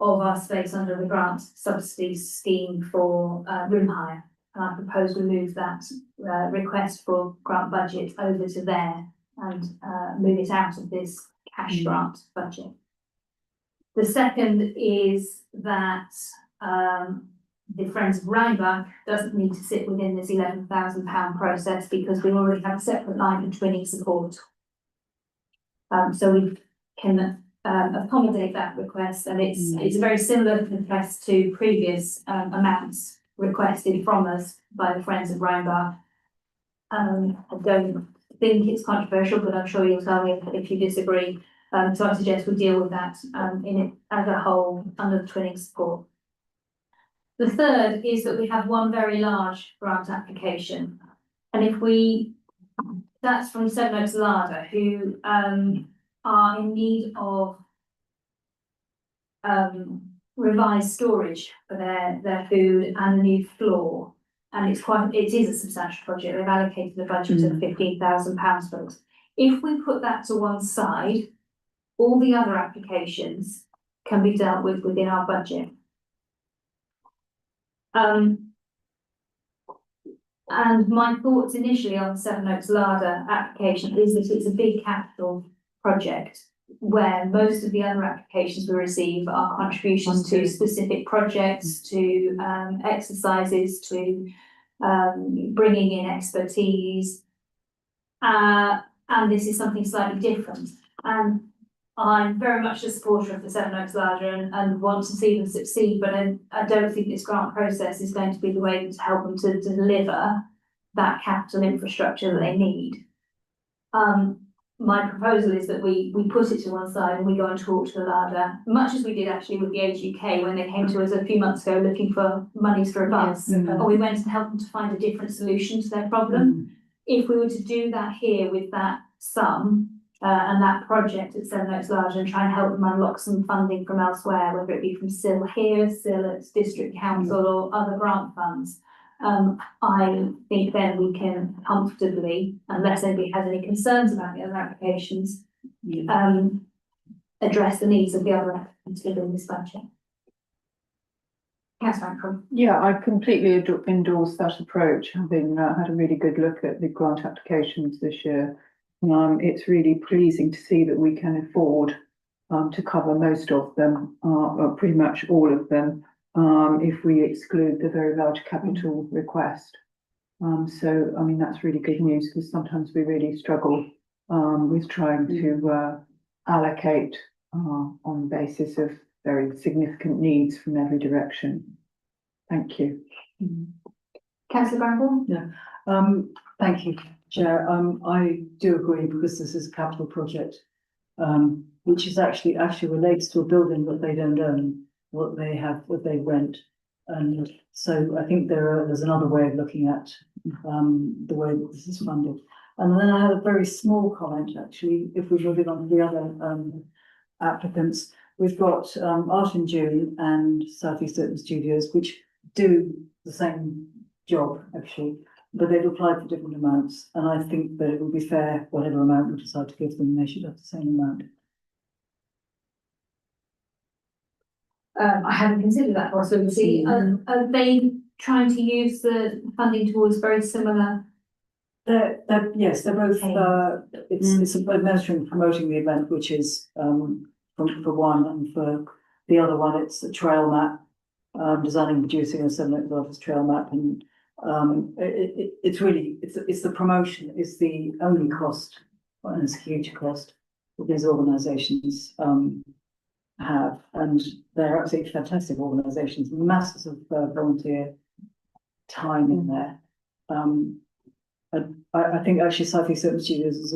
of our space under the grant subsidy scheme for room hire. And I propose we move that request for grant budget over to there and move it out of this cash grant budget. The second is that the Friends of Rhinebeck doesn't need to sit within this £11,000 process because we already have a separate line for twinning support. So we can accommodate that request, and it's a very similar request to previous amounts requested from us by the Friends of Rhinebeck. I don't think it's controversial, but I'm sure you'll tell me if you disagree. So I suggest we deal with that in it as a whole under the twinning support. The third is that we have one very large grant application, and that's from Sevenoaks Larder, who are in need of revised storage for their food and a new floor. And it is a substantial project. They've allocated a budget of £15,000 for it. If we put that to one side, all the other applications can be dealt with within our budget. And my thoughts initially on the Sevenoaks Larder application is that it's a big capital project where most of the other applications we receive are contributions to specific projects, to exercises, to bringing in expertise. And this is something slightly different. And I'm very much a supporter of the Sevenoaks Larder and want to see them succeed, but I don't think this grant process is going to be the way to help them to deliver that capital infrastructure that they need. My proposal is that we put it to one side and we go and talk to the Larder, much as we did actually with the Age UK when they came to us a few months ago looking for monies for a bus, and we went and helped them to find a different solution to their problem. If we were to do that here with that sum, and that project at Sevenoaks Larder and try and help them unlock some funding from elsewhere, whether it be from SIL here, SIL at District Council or other grant funds. I think then we can comfortably, unless anybody has any concerns about the other applications, address the needs of the other applicants within this budget. Councillor. Yeah, I completely endorse that approach, having had a really good look at the grant applications this year. It's really pleasing to see that we can afford to cover most of them, or pretty much all of them, if we exclude the very large capital request. So, I mean, that's really good news because sometimes we really struggle with trying to allocate on the basis of very significant needs from every direction. Thank you. Councillor Bramble? Yeah. Thank you, Chair. I do agree because this is a capital project, which is actually relates to a building that they don't own, what they rent. And so I think there's another way of looking at the way that this is funded. And then I had a very small comment, actually, if we're moving on to the other applicants. We've got Art in June and South East Open Studios, which do the same job, actually, but they've applied for different amounts. And I think that it would be fair, whatever amount we decide to give them, they should have the same amount. I haven't considered that possibility. Are they trying to use the funding towards very similar? Yes, they're both. It's administering and promoting the event, which is for one, and for the other one, it's a trail map, designing and producing a Sevenoaks Larder's trail map, and it's really the promotion is the only cost, and it's a huge cost that these organisations have, and they're absolutely fantastic organisations, masses of volunteer time in there. I think actually Southeast Open Studios is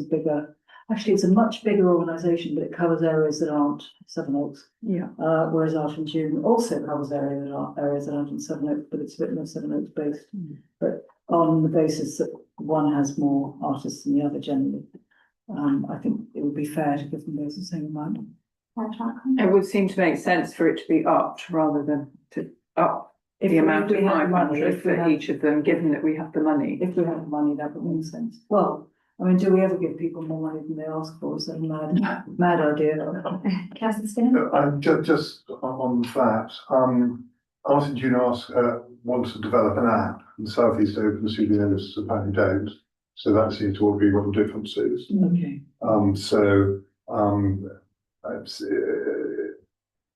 it's a much bigger organisation, but it covers areas that aren't Sevenoaks. Yeah. Whereas Art and June also covers areas that aren't in Sevenoaks, but it's a bit more Sevenoaks based. But on the basis that one has more artists than the other generally, I think it would be fair to give them both the same amount. It would seem to make sense for it to be upped rather than to up the amount of we have the money, 500 for each of them, given that we have the money. If we have the money, that would make sense. Well, I mean, do we ever give people more money than they ask for? Is that a mad idea? Councillor Skinner? I'm just on that, Art and June want to develop an app, and Southeast Open Studios apparently don't. So that seems to be what the difference is. Okay.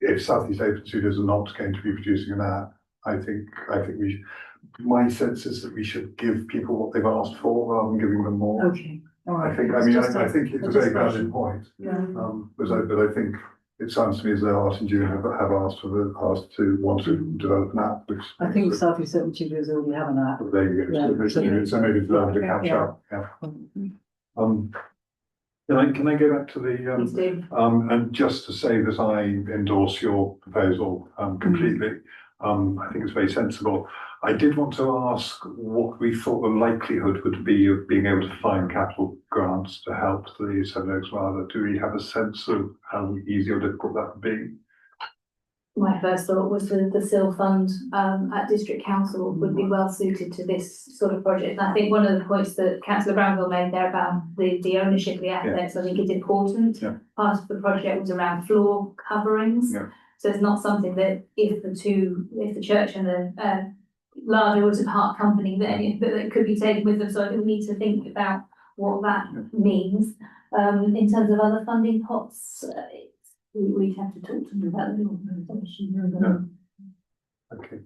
If Southeast Open Studios are not going to be producing an app, I think my sense is that we should give people what they've asked for rather than giving them more. Okay. All right. I think it's a very valid point. Yeah. But I think it sounds to me as though Art and June have asked to want to develop an app, which I think Southeast Open Studios already have an app. there you go. So maybe it's learned to catch up. Yeah. Can I go back to Please the do. and just to say that I endorse your proposal completely. I think it's very sensible. I did want to ask what we thought the likelihood would be of being able to find capital grants to help the Sevenoaks Wilder. Do we have a sense of how easy or difficult that would be? My first thought was the SIL fund at District Council would be well suited to this sort of project. And I think one of the points that Councillor Granville made there about the ownership of the assets, I think is important. Yeah. Part of the project was around floor coverings. Yeah. So it's not something that if the church and the larger was a part company, then that it could be taken with them. So I think we need to think about what that means. In terms of other funding pots, we'd have to talk to them about the organisation. Okay.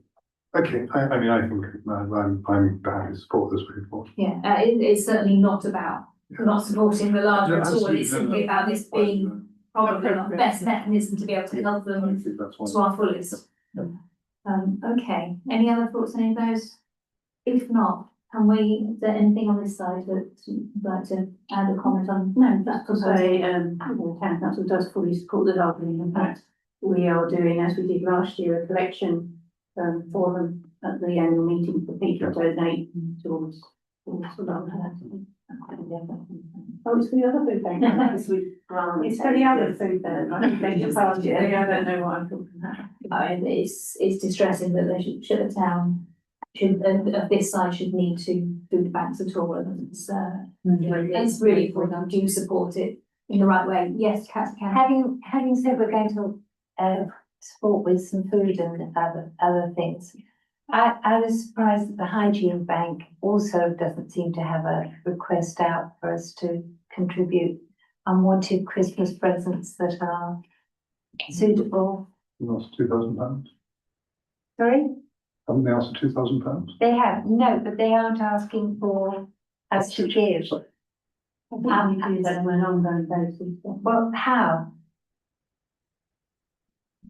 I mean, I think I'm happy to support this report. Yeah, it's certainly not about not supporting the larger at all. It's simply about this being probably the best mechanism to be able to help them to our fullest. Okay, any other thoughts on any of those? If not, is there anything on this side that you'd like to add a comment on? No, that's To say, the town council does fully support the gardening. In fact, we are doing, as we did last year, a collection for them at the annual meeting for people to donate towards the garden. Oh, it's for the other food bank. It's for the other food bank. I don't know what I'm talking about. It's distressing that the town of this size should need two food banks at all. And it's really important. Do support it in the right way. Yes, Councillor. Having said we're going to support with some food and other things, I was surprised that the hygiene bank also doesn't seem to have a request out for us to contribute unwanted Christmas presents that are suitable. That's £2,000. Sorry? Haven't they asked for £2,000? They have, no, but they aren't asking for us to give. I think we do that on an ongoing basis. Well, how?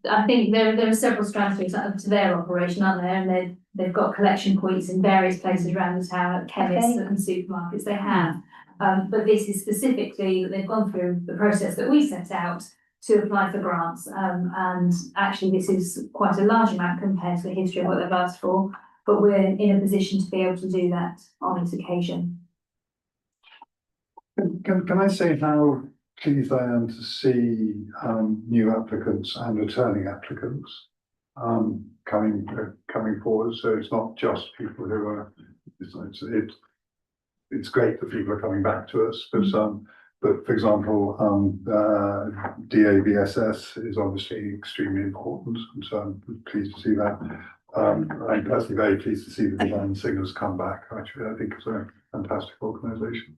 I think there are several strategies to their operation, aren't there? And they've got collection points in various places around the town, at chemists and supermarkets. They have, but this is specifically that they've gone through the process that we set out to apply for grants. And actually, this is quite a large amount compared to the history of what they've asked for. But we're in a position to be able to do that on this occasion. Can I say how pleased I am to see new applicants and returning applicants coming forward? So it's not just people who are. It's great that people are coming back to us, but for example, DABSS is obviously extremely important, and so I'm pleased to see that. I'm personally very pleased to see the Divine Singers come back. Actually, I think it's a fantastic organisation.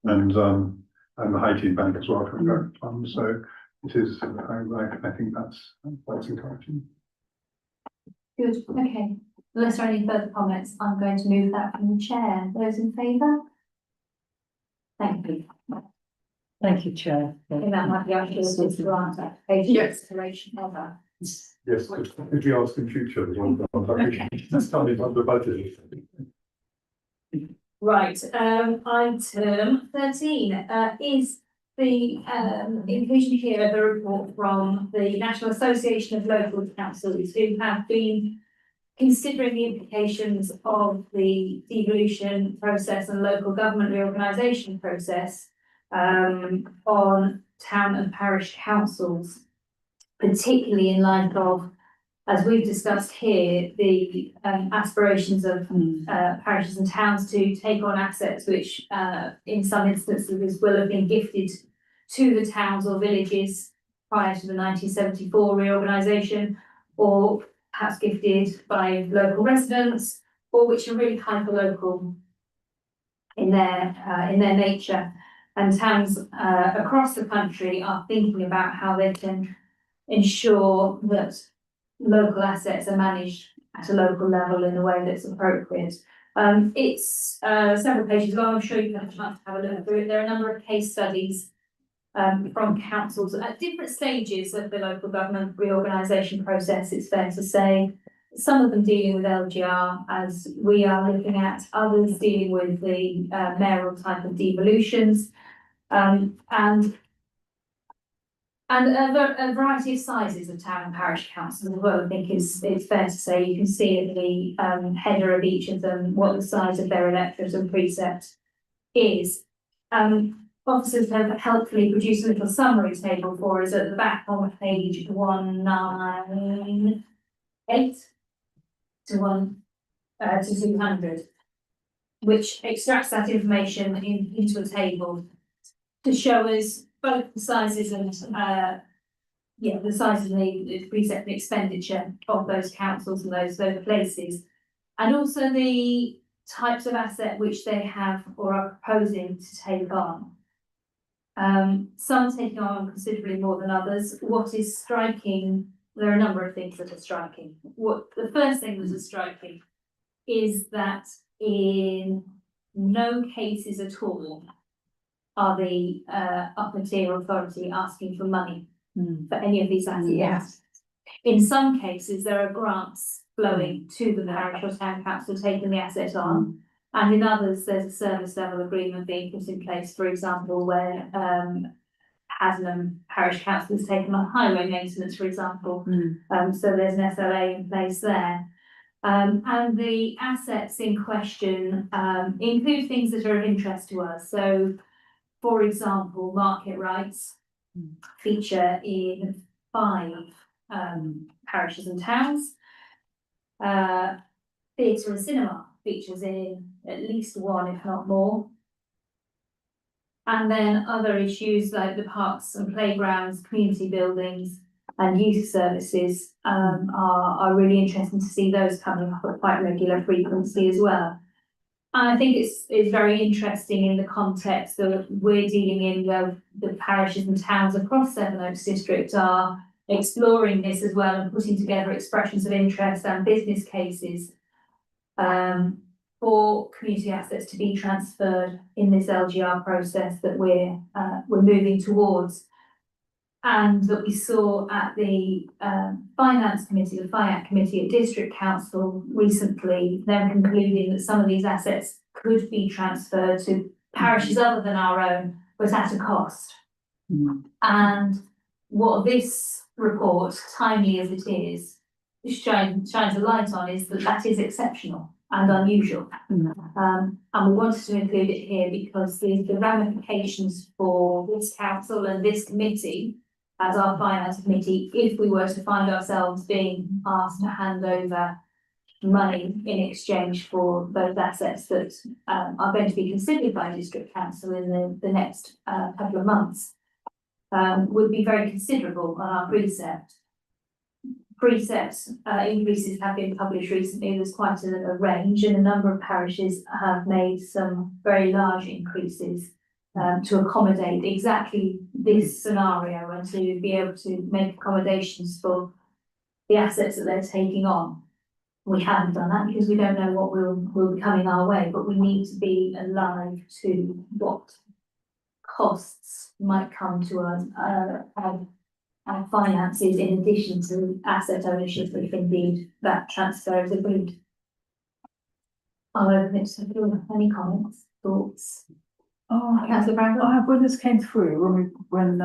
And the hygiene bank as well coming back. So it is. I think that's encouraging. Good. Okay. Unless there are any further comments, I'm going to move that from the chair. Those in favour? Thank you. Thank you, Chair. I think that might be our shortest grant application consideration ever. Yes, could we ask in future as well? That's coming under budget. Right, item 13, is the, inclusion here of a report from the National Association of Local Councils, who have been considering the implications of the devolution process and local government reorganisation process, on town and parish councils, particularly in light of, as we've discussed here, the aspirations of parishes and towns to take on assets which in some instances will have been gifted to the towns or villages prior to the 1974 reorganisation, or perhaps gifted by local residents, or which are really hyper-local in their nature. And towns across the country are thinking about how they can ensure that local assets are managed at a local level in a way that's appropriate. It's several pages long. I'm sure you've had a chance to have a look through it. There are a number of case studies from councils at different stages of the local government reorganisation process, it's fair to say. Some of them dealing with LGR, as we are looking at, others dealing with the mayoral type of devolutions, and a variety of sizes of town and parish councils as well. I think it's fair to say you can see in the header of each of them what the size of their electorate and precept is. Officers have helpfully produced a little summary table for us at the back on page 198 to 200, which extracts that information into a table to show us both the sizes and the sizes and the precept and expenditure of those councils and those places, and also the types of asset which they have or are proposing to take on. Some taking on considerably more than others. What is striking, there are a number of things that are striking. The first thing that is striking is that in no cases at all are the upper tier authority asking for money for any of these assets. Yes. In some cases, there are grants flowing to the parish or town council taking the asset on. And in others, there's a service level agreement being put in place, for example, where Haslam Parish Council has taken on highway maintenance, for example. So there's an SLA in place there. And the assets in question include things that are of interest to us. So, for example, market rights feature in 5 parishes and towns. Theatre and cinema features in at least 1, if not more. And then other issues like the parks and playgrounds, community buildings and youth services are really interesting to see those coming up at quite regular frequency as well. And I think it's very interesting in the context that we're dealing in where the parishes and towns across Sevenoaks district are exploring this as well and putting together expressions of interest and business cases for community assets to be transferred in this LGR process that we're moving towards, and that we saw at the finance committee, the FIAC committee at district council recently, them concluding that some of these assets could be transferred to parishes other than our own, but at a cost. And what this report, timely as it is, shines a light on is that is exceptional and unusual. And we wanted to include it here because the ramifications for this council and this committee, as our finance committee, if we were to find ourselves being asked to hand over money in exchange for those assets that are going to be considered by district council in the next couple of months, would be very considerable on our precept. Precepts increases have been published recently. There's quite a range, and a number of parishes have made some very large increases to accommodate exactly this scenario and to be able to make accommodations for the assets that they're taking on. We haven't done that because we don't know what will be coming our way, but we need to be alive to what costs might come to us finances in addition to asset ownership, if indeed that transfer is agreed. I'll open it to the floor. Any comments, thoughts? Oh, Councillor Bradford? when this came through, when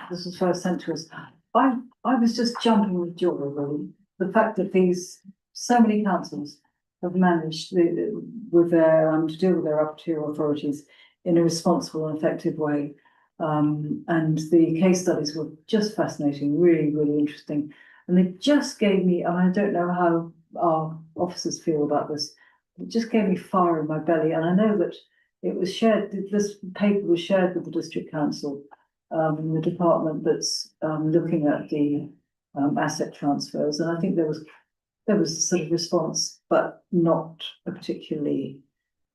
this was first sent to us, I was just jumping with joy, really. The fact that so many councils have managed with their, to deal with their upper tier authorities in a responsible and effective way. And the case studies were just fascinating, really, really interesting. And they just gave me, and I don't know how our officers feel about this, it just gave me fire in my belly. And I know that it was shared, this paper was shared with the district council, the department that's looking at the asset transfers. And I think there was a sort of response, but not a particularly,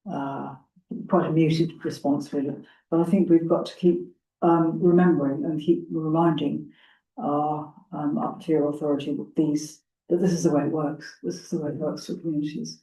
quite a muted response really. But I think we've got to keep remembering and keep reminding our up tier authority that this is the way it works. This is the way it works for communities.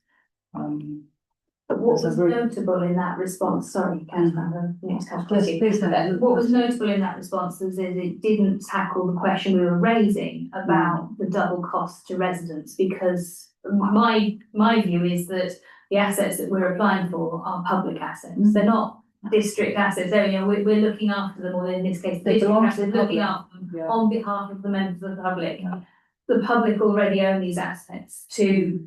But what So was very- notable in that response, sorry, Councillor, Yes, please don't. what was notable in that response is that it didn't tackle the question we were raising about the double cost to residents, because my view is that the assets that we're applying for are public assets. They're not district assets. They're, you know, we're looking after them, or in this case, the They district belong to assets, the looking public. after them Yeah. on behalf of the members of the public. The public already own these assets. To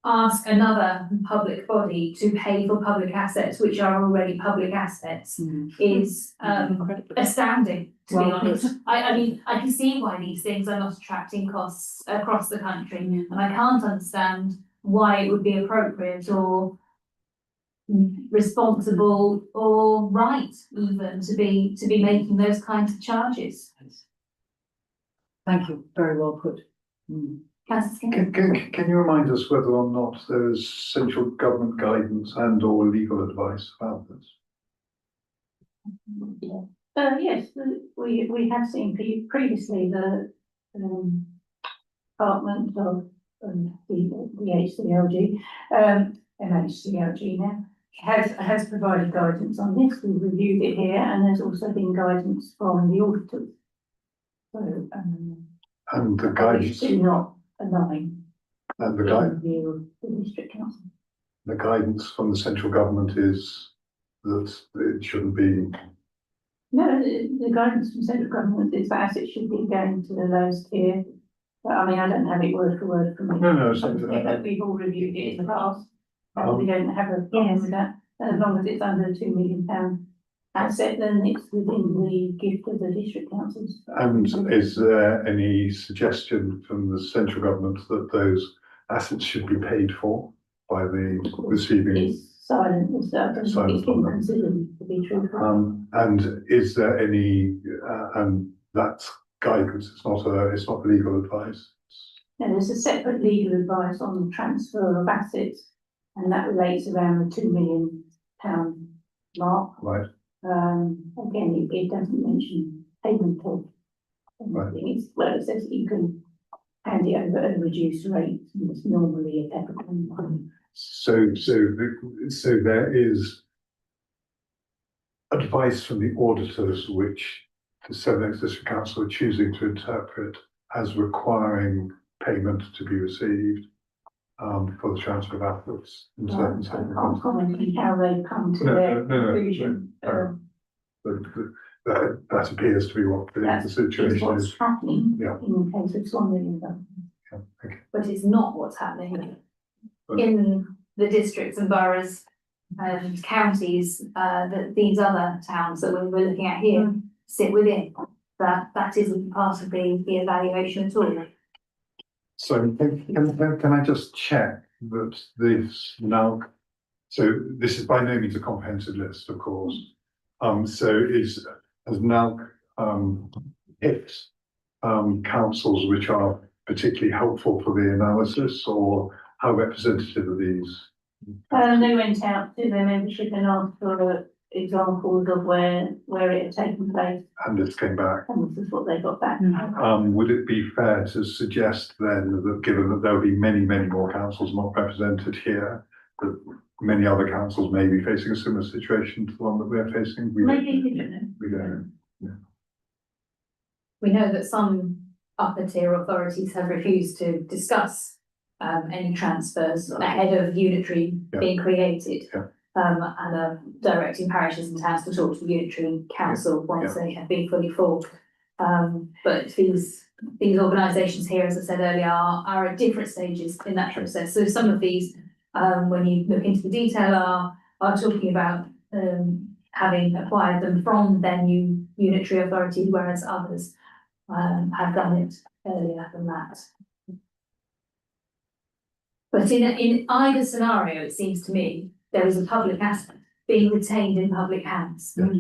ask another public body to pay for public assets, which are already public assets, is astounding, to be Well, honest. I mean, I can see why these things are not attracting costs across the country, and I can't understand why it would be appropriate or responsible or right even to be making those kinds of charges. Thank you, very well put. Councillor Skinner? Can you remind us whether or not there's central government guidance and or legal advice about this? Yes, we have seen previously the Department of the HCLG, MHCLG now, has provided guidance on this. We've reviewed it here, and there's also been guidance from the auditors. So, And the these guidance, do not align and in the view of the district council. the guidance from the central government is that it shouldn't be. No, the guidance from central government is that assets should be going to the lowest tier. But I mean, I don't have it word for word from me. No, But we've all reviewed it in the past. We don't have a problem with that. As long as it's under a £2 million asset, then it's within the gift of the district councils. And is there any suggestion from the central government that those assets should be paid for by the receiving? It's silent, it's it's been considered to be true. And is there any, and that's guidance, it's not legal advice? And there's a separate legal advice on the transfer of assets, and that relates around the £2 million mark. Right. Again, it doesn't mention payment of anything. It's, well, it says that you can hand it over at a reduced rate, and it's normally a peppercorn. So there is advice from the auditors which the Sevenoaks District Council are choosing to interpret as requiring payment to be received for the transfer of assets in certain I can't comment on how they come to their conclusion. But that appears to be what the situation What's is. happening Yeah. in the case of Swansea. Yeah, okay. But it's not what's happening But- in the districts and boroughs and counties that these other towns that we're looking at here sit within. That isn't part of the evaluation at all. So can I just check that this now, so this is by no means a comprehensive list, of course. Has now picked councils which are particularly helpful for the analysis, or how representative are these? They went out to their membership and asked for examples of where it had taken place, And this came back. and this is what they got back. Would it be fair to suggest then that, given that there will be many, many more councils not represented here, that many other councils may be facing a similar situation to the one that we're facing? Maybe, you don't know. We don't know. we know that some upper tier authorities have refused to discuss any transfers ahead of unitary Yeah. being created. Yeah. And are directing parishes and towns to talk to the unitary council once they have been fully formed. But these organisations here, as I said earlier, are at different stages in that process. So some of these, when you look into the detail, are talking about having acquired them from their new unitary authority, whereas others have done it earlier than that. But in either scenario, it seems to me, there is a public asset being retained in public hands. Yes.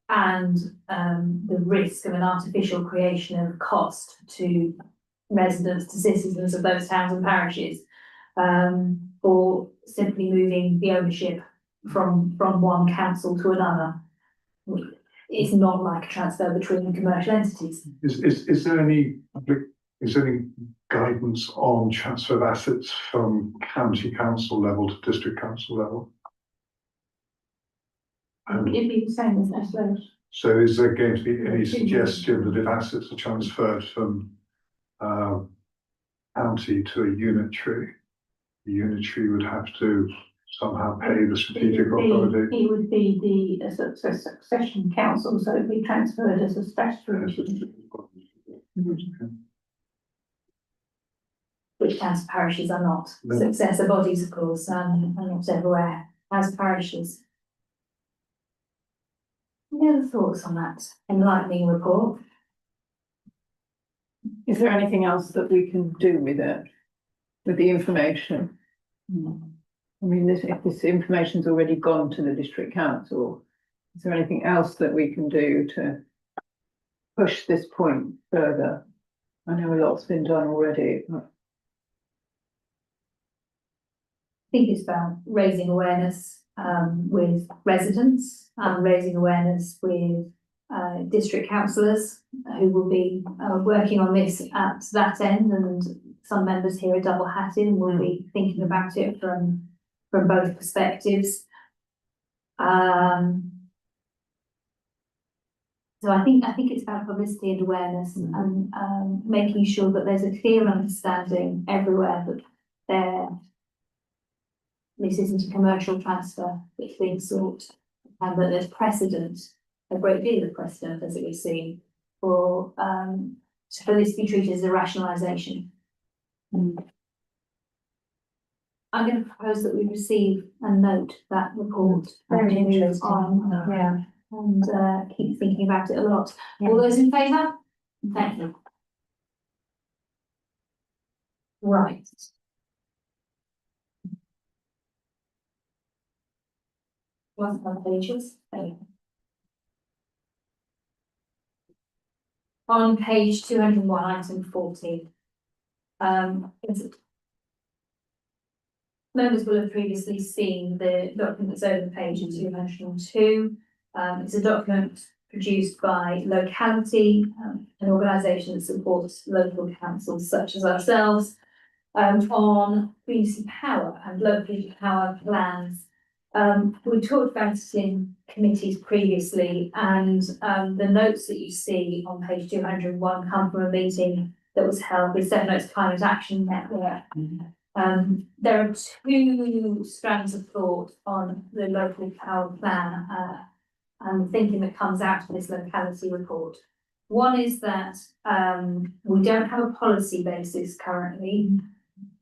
And the risk of an artificial creation of cost to residents, to citizens of those towns and parishes, or simply moving the ownership from one council to another. It's not like a transfer between commercial entities. Is there any guidance on transfer of assets from county council level to district council level? It'd be the same as that. So is there going to be any suggestion that if assets are transferred from county to a unitary, the unitary would have to somehow pay the strategic authority? It would be the succession council, so it'd be transferred as a statutory. Which towns and parishes are not. No. Successor bodies, of course, are not everywhere as parishes. Any other thoughts on that enlightening report? Is there anything else that we can do with it, with the information? I mean, if this information's already gone to the district council, is there anything else that we can do to push this point further? I know a lot's been done already, but I think it's about raising awareness with residents and raising awareness with district councillors who will be working on this at that end, and some members here are double hatted and will be thinking about it from both perspectives. So I think it's about publicity and awareness and making sure that there's a clear understanding everywhere that this isn't a commercial transfer that's being sought, and that there's precedent, a great deal of precedent, as it would seem, for this to be treated as a rationalisation. I'm going to propose that we receive and note that report. Very and move interesting. on, Yeah. and keep thinking about it a lot. All those in favour? Thank you. Right. Last one pages. On page 201, item 14. Members will have previously seen the document that's over page 202. It's a document produced by Locality, an organisation that supports local councils such as ourselves, on community power and local power plans. We talked about it in committees previously, and the notes that you see on page 201 come from a meeting that was held with Sevenoaks Climate Action Network. There are two strands of thought on the local power plan and the thinking that comes out of this locality report. One is that we don't have a policy basis currently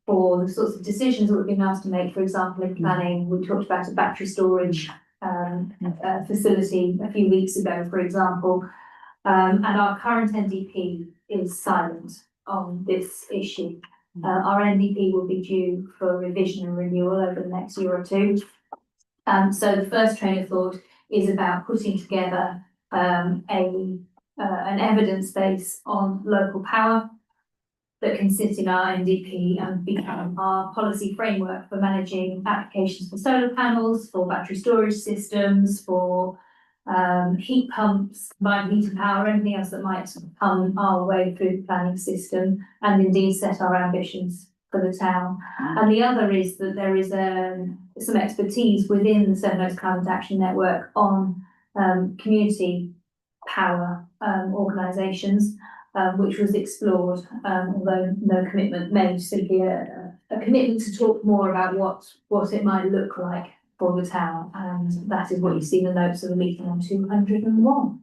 for the sorts of decisions that we've been asked to make. For example, in planning, we talked about a battery storage facility a few weeks ago, for example, and our current NDP is silent on this issue. Our NDP will be due for revision and renewal over the next year or two. So the first train of thought is about putting together an evidence base on local power that can sit in our NDP and become our policy framework for managing applications for solar panels, for battery storage systems, for heat pumps, combined heat and power, anything else that might come our way through the planning system, and indeed set our ambitions for the town. And the other is that there is some expertise within the Sevenoaks Climate Action Network on community power organisations, which was explored, although no commitment made, simply a commitment to talk more about what it might look like for the town, and that is what you see in the notes of the meeting on 201.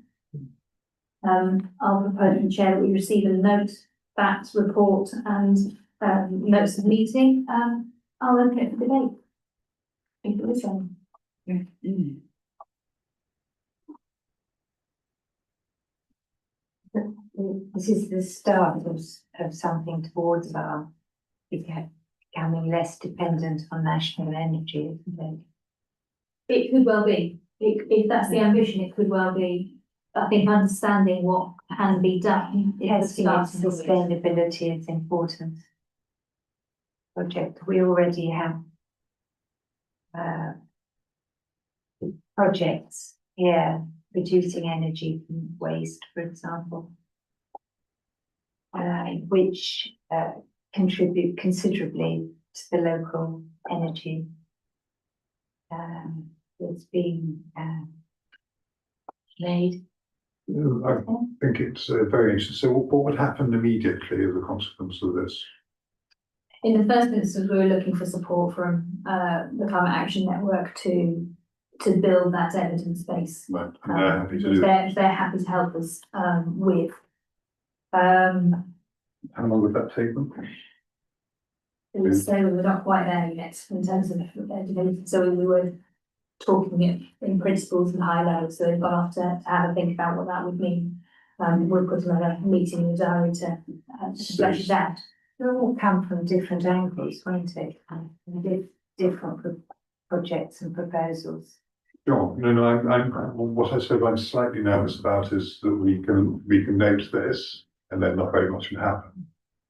I'll propose and chair that we receive and note that report and notes of the meeting. I'll open it for debate. Thank you for listening. This is the start of something towards our becoming less dependent on national energy, isn't it? It could well be, if that's the ambition, it could well be. I think understanding what can be done. Testing its sustainability is important. Project, we already have projects here reducing energy from waste, for example, which contribute considerably to the local energy that's being made. I think it's very interesting. So what would happen immediately as a consequence of this? In the first instance, we were looking for support from the Climate Action Network to build that evidence base. Right, and they're happy to do it. They're happy to help us with. How long would that take them? So we're not quite there yet in terms of development. So we were talking it in principles and high levels. So they've got off to have a think about what that would mean. We'll put another meeting in the diary to flesh it out. They'll all come from different angles, won't it? And different projects and proposals. Sure. I'm what I said I'm slightly nervous about is that we can note this and then not very much can happen.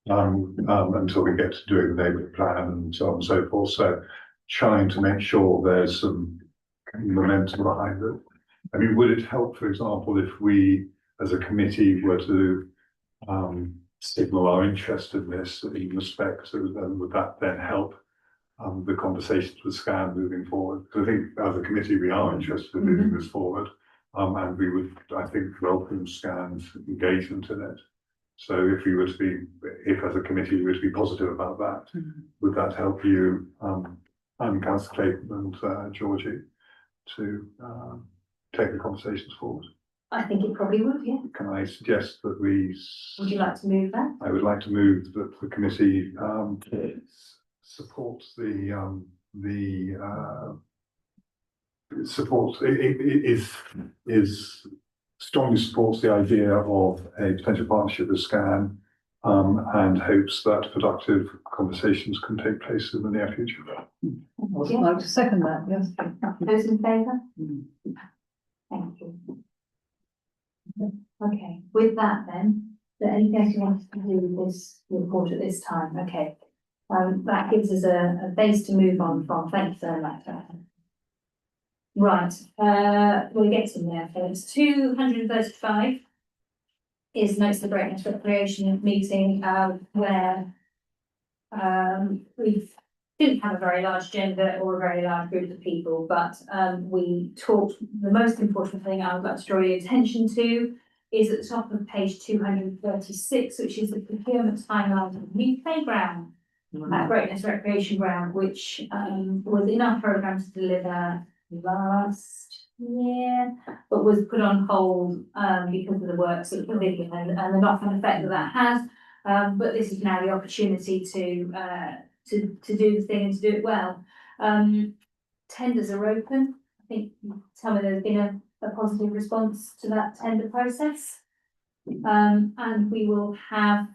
Until we get to doing the neighbourhood plan and so on and so forth. So trying to make sure there's some momentum behind it. I mean, would it help, for example, if we as a committee were to signal our interest in this in respect to them, would that then help the conversations with SCAN moving forward? Because I think as a committee we are interested in moving this forward, and we would, I think, welcome SCAN's engagement in it. So if we were to be, if as a committee we were to be positive about that, would that help you, and Councillor Clayton and Georgie, to take the conversations forward? I think it probably would, yeah. Can I suggest that we? Would you like to move that? I would like to move that the committee supports strongly supports the idea of a potential partnership with SCAN, and hopes that productive conversations can take place in the near future. Would like to second that, yes. Those in favour? Thank you. Okay, with that then, is there anything else you want to do with this report at this time? Okay. That gives us a base to move on from. Thank you so much. Right, we'll get to there first. 235 is notes of the Greatness Recreation meeting, where we didn't have a very large agenda or a very large group of people, but we talked. The most important thing I would like to draw your attention to is at the top of page 236, which is the procurement timeline of the new playground at Greatness Recreation Ground, which was in our programme to deliver last year, but was put on hold because of the works at the pavilion and the knock-on effect that has. But this is now the opportunity to do the thing and to do it well. Tenders are open. I think tell me there's been a positive response to that tender process, and we will have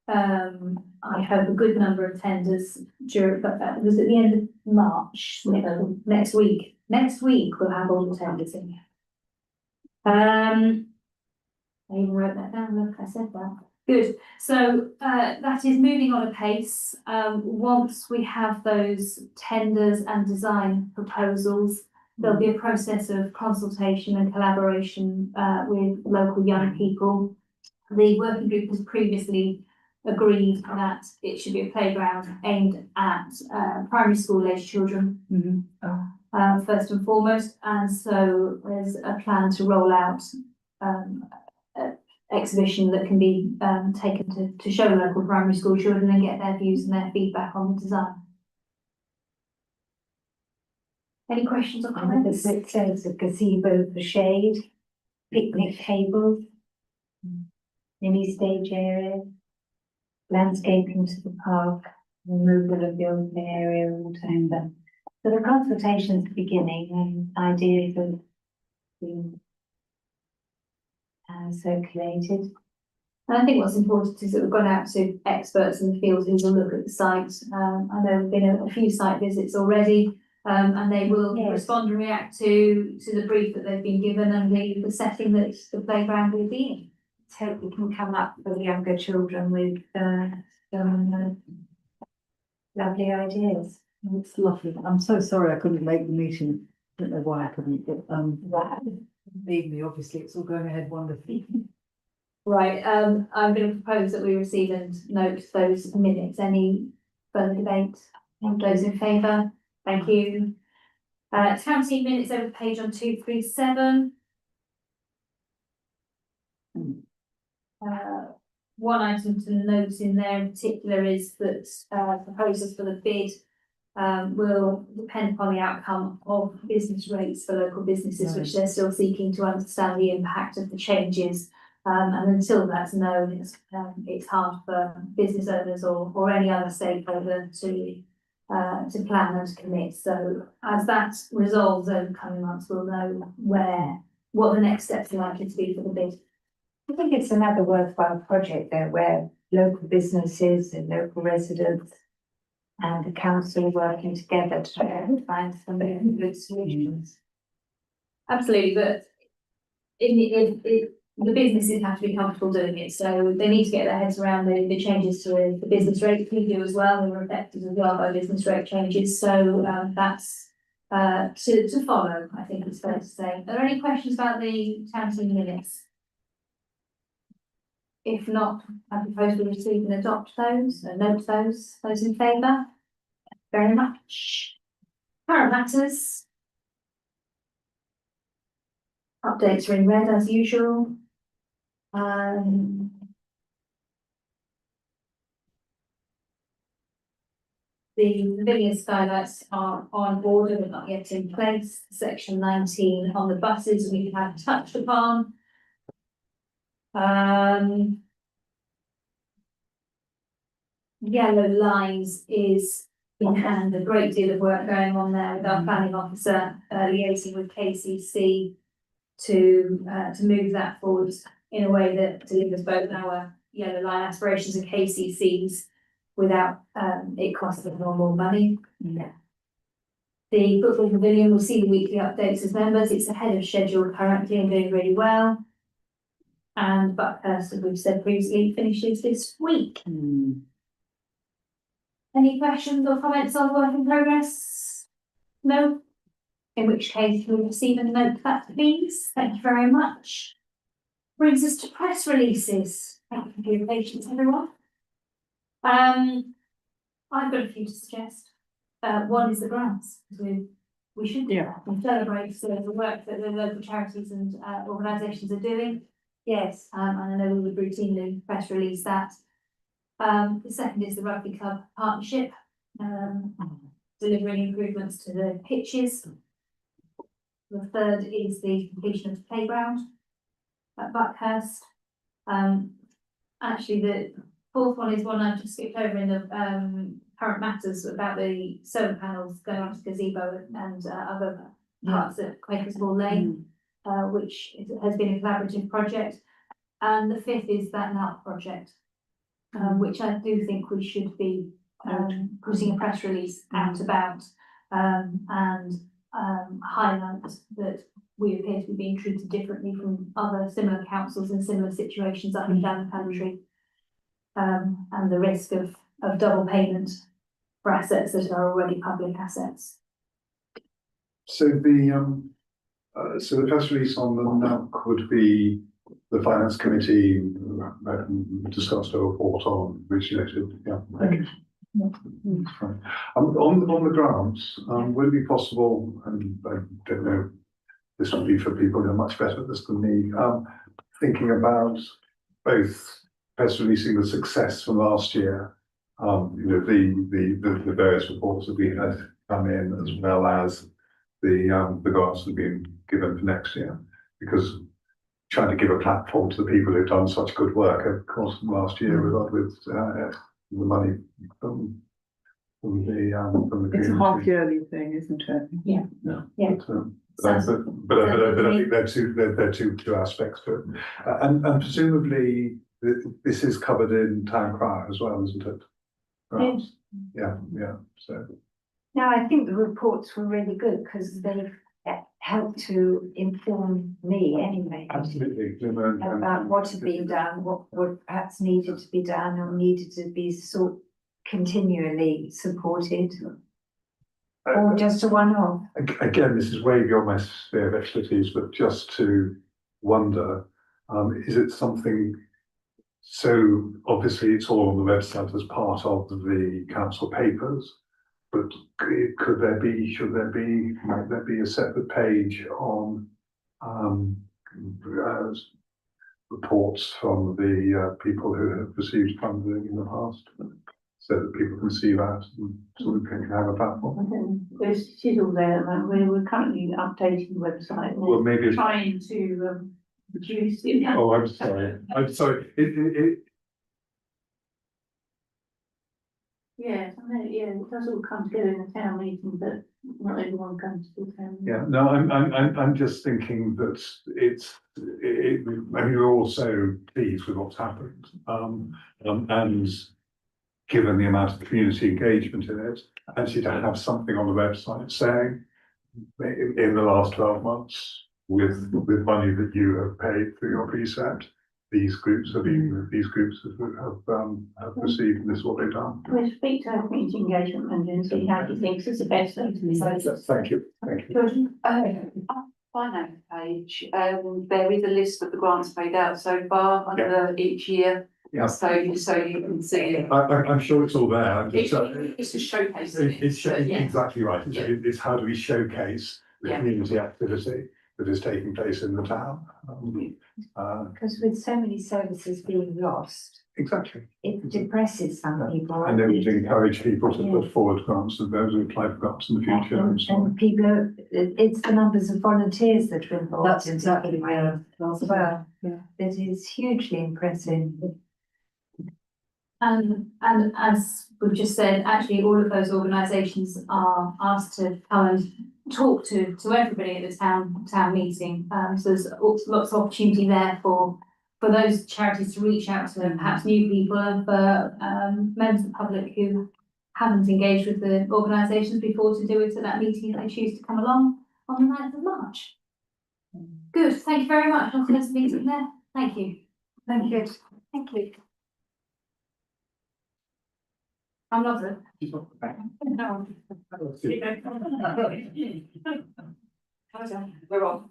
I hope a good number of tenders during, but that was at the end of March, next week. Next week we'll have all the tenders in. I even wrote that down, look, I said that. Good, so that is moving on apace. Once we have those tenders and design proposals, there'll be a process of consultation and collaboration with local young people. The working group has previously agreed that it should be a playground aimed at primary school age children, first and foremost, and so there's a plan to roll out exhibition that can be taken to show local primary school children and get their views and their feedback on the design. Any questions or comments? It says a gazebo for shade, picnic tables, mini stage area, landscaping to the park, removal of the open area altogether. So the consultation's beginning and ideas have been circulated. And I think what's important is that we've gone out to experts in the field who will look at the site. I know there have been a few site visits already, and they will Yes. respond and react to the brief that they've been given and the setting that the playground will be in. Let's hope we can come up for the younger children with some lovely ideas. It's lovely. I'm so sorry I couldn't make the meeting. Don't know why I couldn't, but, leave me, obviously, it's all going ahead wonderfully. Right, I'm going to propose that we receive and note those minutes. Any further debate? Those in favour? Thank you. Town team minutes over the page on 237. One item to note in there in particular is that proposals for the bid will depend upon the outcome of business rates for local businesses, which they're still seeking to understand the impact of the changes. And until that's known, it's hard for business owners or any other stakeholder to plan and commit. So as that resolves over the coming months, we'll know what the next steps are likely to be for the bid. I think it's another worthwhile project there where local businesses and local residents and the council working together to try and find some good solutions. Absolutely, but the businesses have to be comfortable doing it, so they need to get their heads around the changes to the business rate. We do as well, we're affected as well by business rate changes, so that's to follow, I think it's fair to say. Are there any questions about the town team minutes? If not, I propose we receive and adopt those, note those in favour. Very much. Current matters. Updates are in red as usual. The pavilion skylights are on order but not yet in place. Section 19 on the buses we have touched upon. Yellow lines is in hand, a great deal of work going on there with our planning officer liaising with KCC to move that forward in a way that delivers both our yellow line aspirations and KCC's without it costing more money. Yeah. The football pavilion will see the weekly updates as members. It's ahead of schedule currently and doing really well. And Buckhurst, as we've said previously, finishes this week. Any questions or comments on work in progress? No? In which case we'll receive and note that, please. Thank you very much. Brings us to press releases. Thank you for your patience, everyone. I've got a few to suggest. One is the grants. We should do that. We celebrate the work that the local charities and organisations are doing. Yes. And I know we would routinely press release that. The second is the rugby club partnership, delivering improvements to the pitches. The third is the completion of the playground at Buckhurst. Actually, the fourth one is one I've just skipped over in the current matters about the solar panels going on to gazebo and other parts at Quakers Hall Lane, which has been a collaborative project. And the fifth is that NALP project, which I do think we should be putting a press release out about and highlight that we appear to be being treated differently from other similar councils in similar situations up and down the country, and the risk of double payment for assets that are already public assets. So the press release on the NAP could be the finance committee discussed a report on which fine. On the grants, would it be possible, and I don't know, this would be for people who are much better at this than me, thinking about both press releasing the success from last year, you know, the various reports that we had come in, as well as the grants that have been given for next year, because trying to give a platform to the people who've done such good work, of course, last year with the money from the It's a community. half yearly thing, isn't it? Yeah. But I think there are two aspects to it, and presumably this is covered in town crier as well, isn't it? Right. Yeah, so. No, I think the reports were really good because they've helped to inform me anyway. Absolutely. About what had been done, what perhaps needed to be done or needed to be continually supported. Or just a one-off. Again, this is way beyond my sphere of expertise, but just to wonder, is it something, so obviously it's all on the website as part of the council papers, but should there be, might there be a separate page on reports from the people who have received funding in the past, so that people can see that and sort of can have a platform? This is all there, and we're currently updating the website. Well, maybe it's- Trying to reduce it. Oh, I'm sorry. Yeah, it does all come together in the town meeting, but not everyone comes to the town meeting. Yeah, no, I'm just thinking that I mean, we're all so pleased with what's happened. And given the amount of community engagement in it, actually to have something on the website saying in the last 12 months, with money that you have paid through your precept, these groups have received, and this is what they've done. We'll speak to our community engagement manager and see how he thinks is the best thing to do. Thank you. Finance page, there is a list of the grants paid out so far under each year. Yeah. So you can see it. I'm sure it's all there. I'm just, It's a showcase. exactly right. Yeah. It's how do we showcase the Yeah. community activity that is taking place in the town. Because with so many services being lost, Exactly. it depresses some people. And then we encourage people to put forward grants and those who apply for grants in the future. And people, it's the numbers of volunteers that are involved. That's exactly where. As well. Yeah. That is hugely impressive. And as we've just said, actually, all of those organisations are asked to come and talk to everybody at the town meeting. So there's lots of opportunity there for those charities to reach out to perhaps new people and for members of the public who haven't engaged with the organisations before to do it at that meeting if they choose to come along on the 9th of March. Good, thank you very much. I'll close the meeting there. Thank you. Thank you. Thank you. I'm not it. No. We're on.